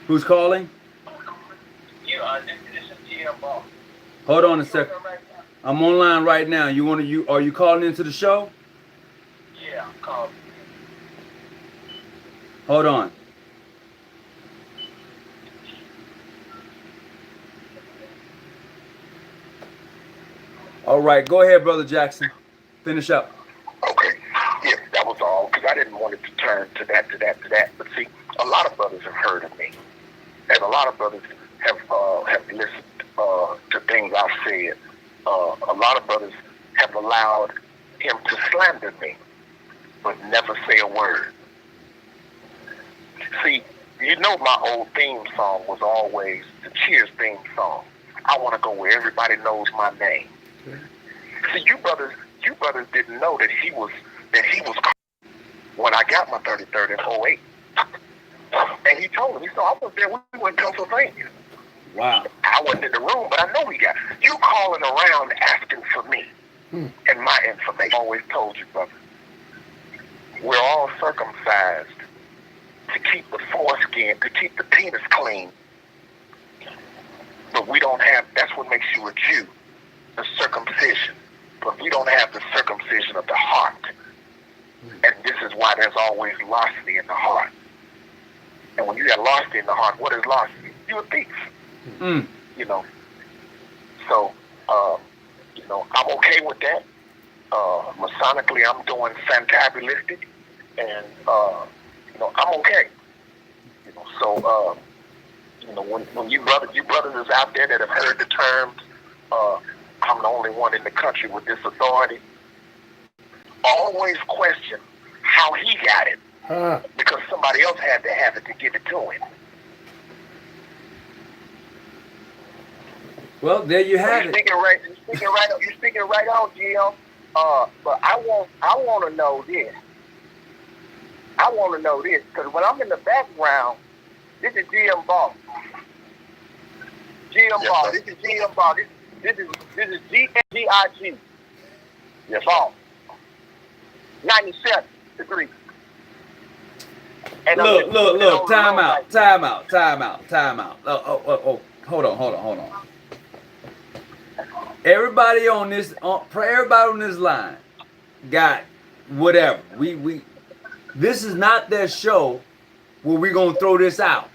Who's calling? This is GM Boss. Hold on a second. I'm online right now. Are you calling into the show? Yeah, I'm calling. Hold on. All right, go ahead, Brother Jackson. Finish up. Okay. Yeah, that was all, because I didn't want it to turn to that. But see, a lot of brothers have heard of me, and a lot of brothers have listened to things I've said. A lot of brothers have allowed him to slander me, but never say a word. See, my old theme song was always the Cheers theme song. I want to go where everybody knows my name. See, you brothers didn't know that he was when I got my 33rd in 08. And he told me, so I was there, we went to Pennsylvania. Wow. I wasn't in the room, but I know he got you calling around asking for me and my information. I always told you, brother, we're all circumcised to keep the foreskin, to keep the penis clean. But we don't have, that's what makes you a Jew, the circumcision. But we don't have the circumcision of the heart. And this is why there's always larceny in the heart. And when you got larceny in the heart, what is larceny? You're a thief. So, I'm okay with that. Masonically, I'm doing fantabulistic, and, I'm okay. So, when you brothers is out there that have heard the terms, I'm the only one in the country with this authority, always question how he got it, because somebody else had to have it to give it to him. Well, there you have it. You're speaking right on, Jim. But I want to know this. I want to know this, because when I'm in the background, this is GM Boss. GM Boss. This is GM Boss. This is GMGIG. Yes, Boss. 97 degrees. And Look. Time out. Oh, hold on. Everybody on this line got whatever. This is not their show where we're gonna throw this out.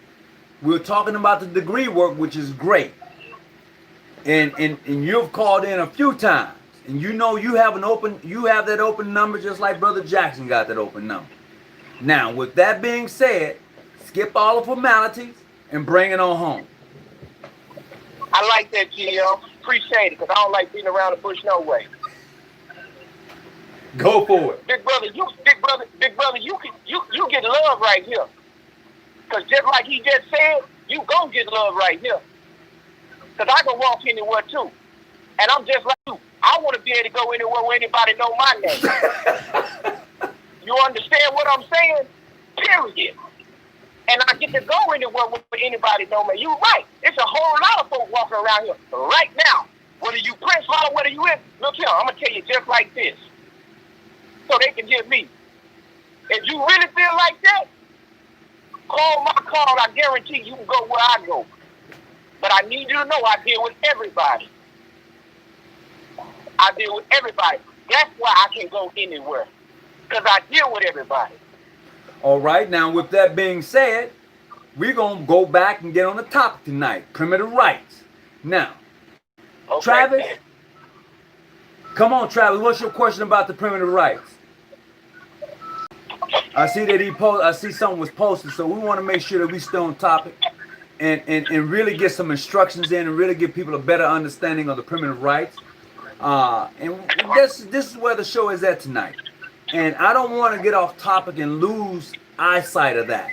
We're talking about the degree work, which is great. And you've called in a few times, and you have that open number, just like Brother Jackson got that open number. Now, with that being said, skip all the formalities and bring it on home. I like that, GL. Appreciate it, because I don't like beating around the bush no way. Go for it. Big brother, you get love right here. Because just like he just said, you gon' get love right here. Because I can walk anywhere too. And I'm just like you. I want to be able to go anywhere where anybody know my name. You understand what I'm saying? Period. And I get to go anywhere where anybody know me. You right. It's a whole lot of folks walking around here right now. Whether you Prince Holler, whether you in, look here, I'm going to tell you just like this, so they can hear me. If you really feel like that, call my call. I guarantee you can go where I go. But I need you to know I deal with everybody. I deal with everybody. That's why I can go anywhere, because I deal with everybody. All right, now with that being said, we're going to go back and get on the topic tonight, primitive rights. Now, Okay. Travis, come on, Travis, what's your question about the primitive rights? I see that I see something was posted, so we want to make sure that we stay on topic and really get some instructions in and really give people a better understanding of the primitive rights. And this is where the show is at tonight. And I don't want to get off topic and lose eyesight of that.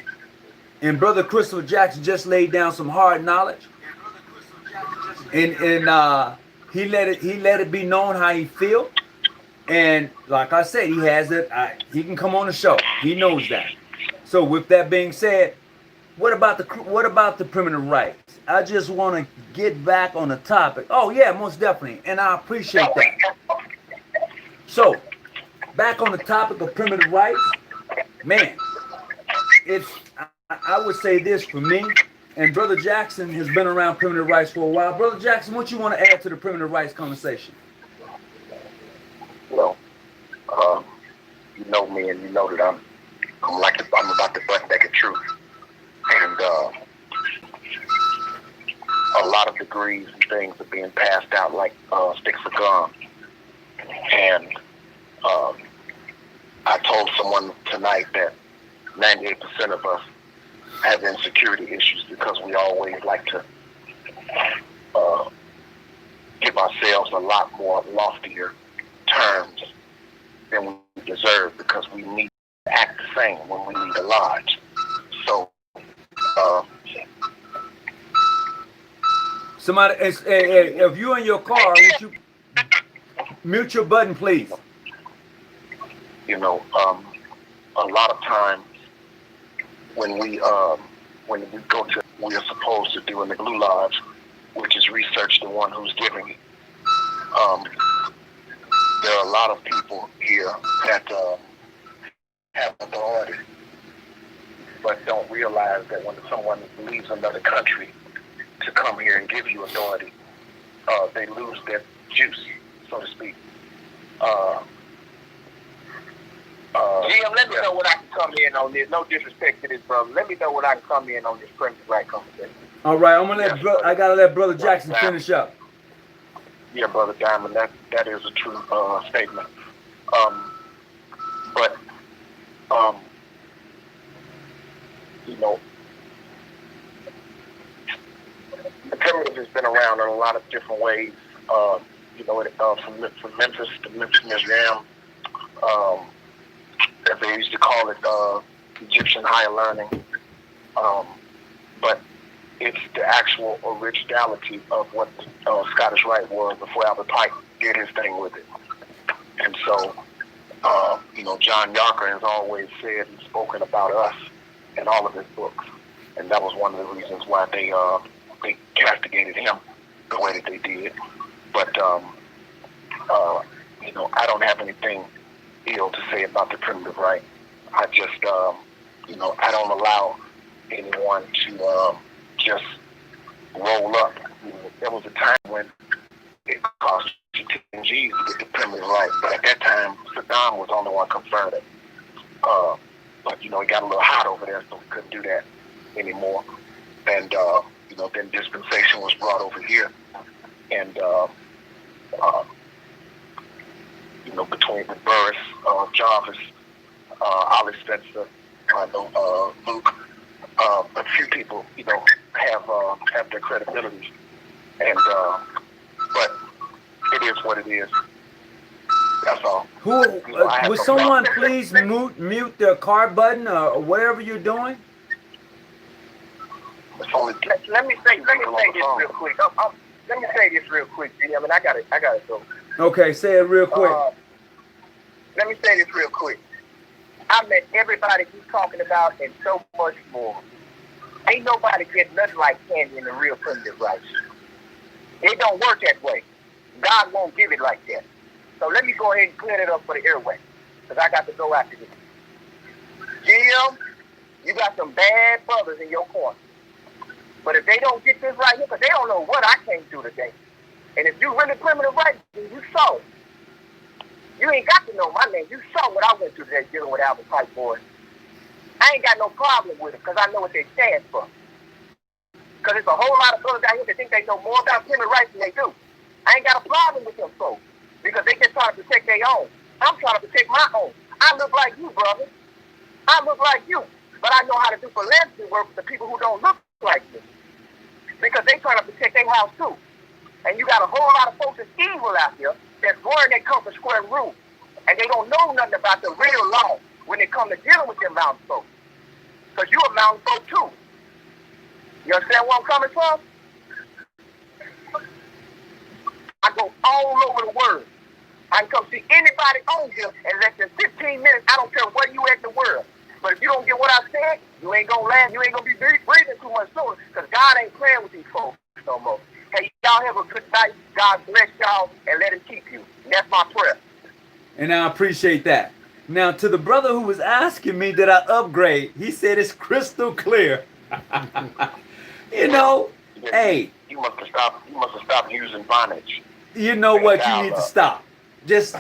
And Brother Christopher Jackson just laid down some hard knowledge. And he let it be known how he feel. And like I said, he has it. He can come on the show. He knows that. So with that being said, what about the primitive rights? I just want to get back on the topic. Oh yeah, most definitely, and I appreciate that. So back on the topic of primitive rights, man, I would say this for me. And Brother Jackson has been around primitive rights for a while. Brother Jackson, what you want to add to the primitive rights conversation? Well, you know me, and you know that I'm about the butt naked truth, and a lot of degrees and things are being passed out like sticks of gum. And I told someone tonight that 98% of us have insecurity issues because we always like to give ourselves a lot more loftier terms than we deserve, because we need to act the same when we need a lodge. So, Somebody, if you're in your car, would you mute your button, please? you know, a lot of times when we go to, we are supposed to do in the Blue Lodge, which is research the one who's giving it. There are a lot of people here that have authority, but don't realize that when someone leaves another country to come here and give you authority, they lose their juice, so to speak. GM, let me know when I can come in on this. No disrespect to this brother. Let me know when I can come in on this primitive right conversation. All right, I'm gonna I gotta let Brother Jackson finish up. Yeah, Brother Diamond, that is a true statement. But you know, the primitive has been around in a lot of different ways. You know, from Memphis to Memphis Museum, as they used to call it, Egyptian higher learning. But it's the actual originality of what Scottish Rite was before Albert Pike did his thing with it. And so, you know, John Yarker has always said and spoken about us in all of his books. And that was one of the reasons why they castigated him the way that they did. But, you know, I don't have anything ill to say about the primitive right. I just, you know, I don't allow anyone to just roll up. You know, there was a time when it cost you 10 G's to get the primitive right, but at that time, Saddam was the only one confirmed it. But, you know, it got a little hot over there, so we couldn't do that anymore. And, you know, then dispensation was brought over here. And, you know, between the Burris, Jarvis, Ollie Spencer, Luke, a few people, you know, have their credibility. And, but it is what it is. That's all. Would someone please mute the car button or whatever you're doing? Let me say this real quick. Let me say this real quick, G. I mean, I got to go. Okay, say it real quick. Let me say this real quick. I met everybody he's talking about and so much more. Ain't nobody get nothing like candy in the real primitive rights. It don't work that way. God won't give it like that. So let me go ahead and clear it up for the airway, because I got to go after this. Jim, you got some bad brothers in your corner. But if they don't get this right here, because they don't know what I came through today. And if you really primitive right, then you saw it. You ain't got to know my name. You saw what I went through today dealing with Albert Pike boys. I ain't got no problem with it because I know what they stand for. Because there's a whole lot of brothers out here that think they know more about human rights than they do. I ain't got a problem with them folks because they just trying to protect their own. I'm trying to protect my own. I look like you, brother. I look like you. But I know how to do philanthropy work with the people who don't look like me. Because they trying to protect their house too. And you got a whole lot of folks that's evil out here that's born their comfort square rule. And they don't know nothing about the real law when it comes to dealing with them mountain folks. Because you a mountain folk too. You understand where I'm coming from? I go all over the world. I can come see anybody on here in less than 15 minutes. I don't care where you at in the world. But if you don't get what I said, you ain't gonna laugh. You ain't gonna be breathing too much soon. Because God ain't playing with these folks no more. Hey, y'all have a good night. God bless y'all and let him keep you. And that's my prayer. And I appreciate that. Now, to the brother who was asking me did I upgrade, he said it's crystal clear. You know, hey. You must have stopped using bondage. You know what? You need to stop. Just,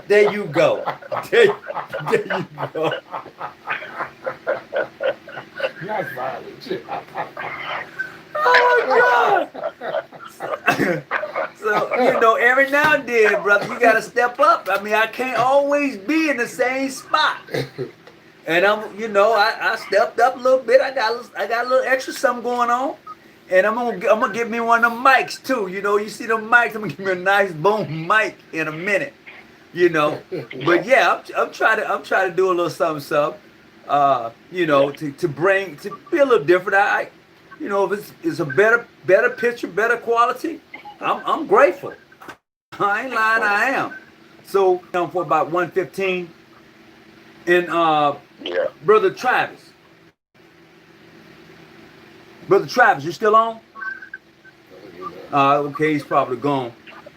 there you go. There you go. Not violent. Oh, God. So, you know, every now and then, brother, you got to step up. I mean, I can't always be in the same spot. And I stepped up a little bit. I got a little extra something going on. And I'm gonna get me one of them mics too. You know, you see them mics, I'm gonna give me a nice boom mic in a minute. You know. But yeah, I'm trying to do a little something. You know, to be a little different. You know, if it's a better picture, better quality, I'm grateful. I ain't lying, I am. So for about 1:15. And Brother Travis. Brother Travis, you still on? Okay, he's probably gone.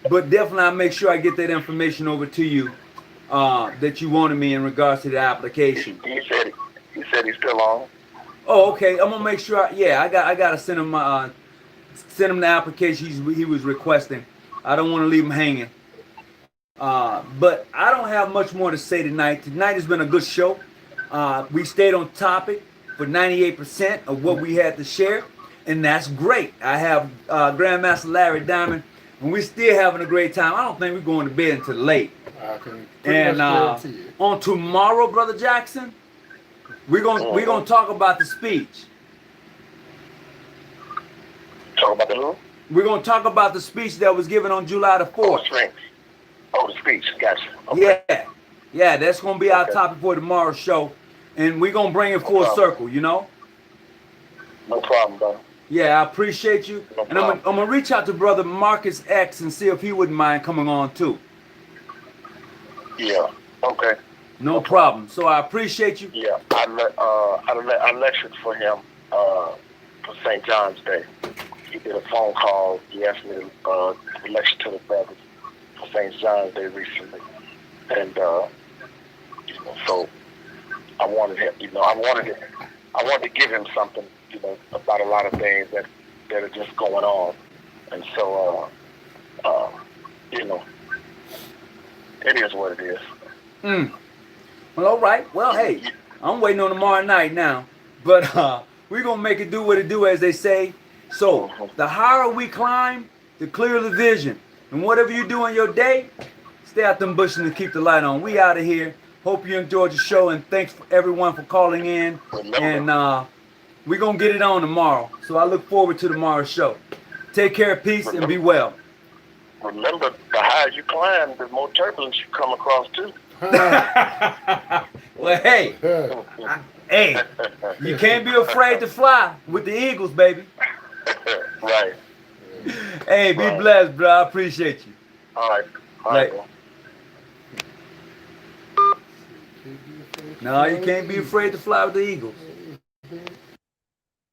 But definitely I'll make sure I get that information over to you that you wanted me in regards to the application. He said he's still on. Oh, okay. I'm gonna make sure. I gotta send him the application he was requesting. I don't want to leave him hanging. But I don't have much more to say tonight. Tonight has been a good show. We stayed on topic for 98% of what we had to share, and that's great. I have Grandmaster Larry Diamond, and we're still having a great time. I don't think we're going to bed until late. I can And on tomorrow, Brother Jackson, we're gonna talk about the speech. Talk about the who? We're gonna talk about the speech that was given on July the 4th. Oh, the speech. Gotcha. Okay. Yeah, that's gonna be our topic for tomorrow's show, and we're gonna bring it full circle. You know. No problem, brother. Yeah, I appreciate you, No and I'm gonna reach out to Brother Marcus X and see if he wouldn't mind coming on too. Yeah. Okay. No problem. So I appreciate you. Yeah. I lectured for him for St. John's Day. He did a phone call. He asked me to lecture to the brothers for St. John's Day recently, and so I wanted him. I wanted to give him something, about a lot of things that are just going on, and so it is what it is. Well, all right. Well, hey, I'm waiting on tomorrow night now, but we're gonna make it do what it do, as they say. So the higher we climb, the clearer the vision. And whatever you do in your day, stay out them bushes and keep the light on. We out of here. Hope you enjoyed the show, and thanks for everyone for calling in. And we're going to get it on tomorrow. So I look forward to tomorrow's show. Take care, peace, and be well. Remember, the higher you climb, the more turbulence you come across, too. Well, hey, you can't be afraid to fly with the Eagles, baby. Right. Hey, be blessed, bro. I appreciate you. All right. Bro. No, you can't be afraid to fly with the Eagles.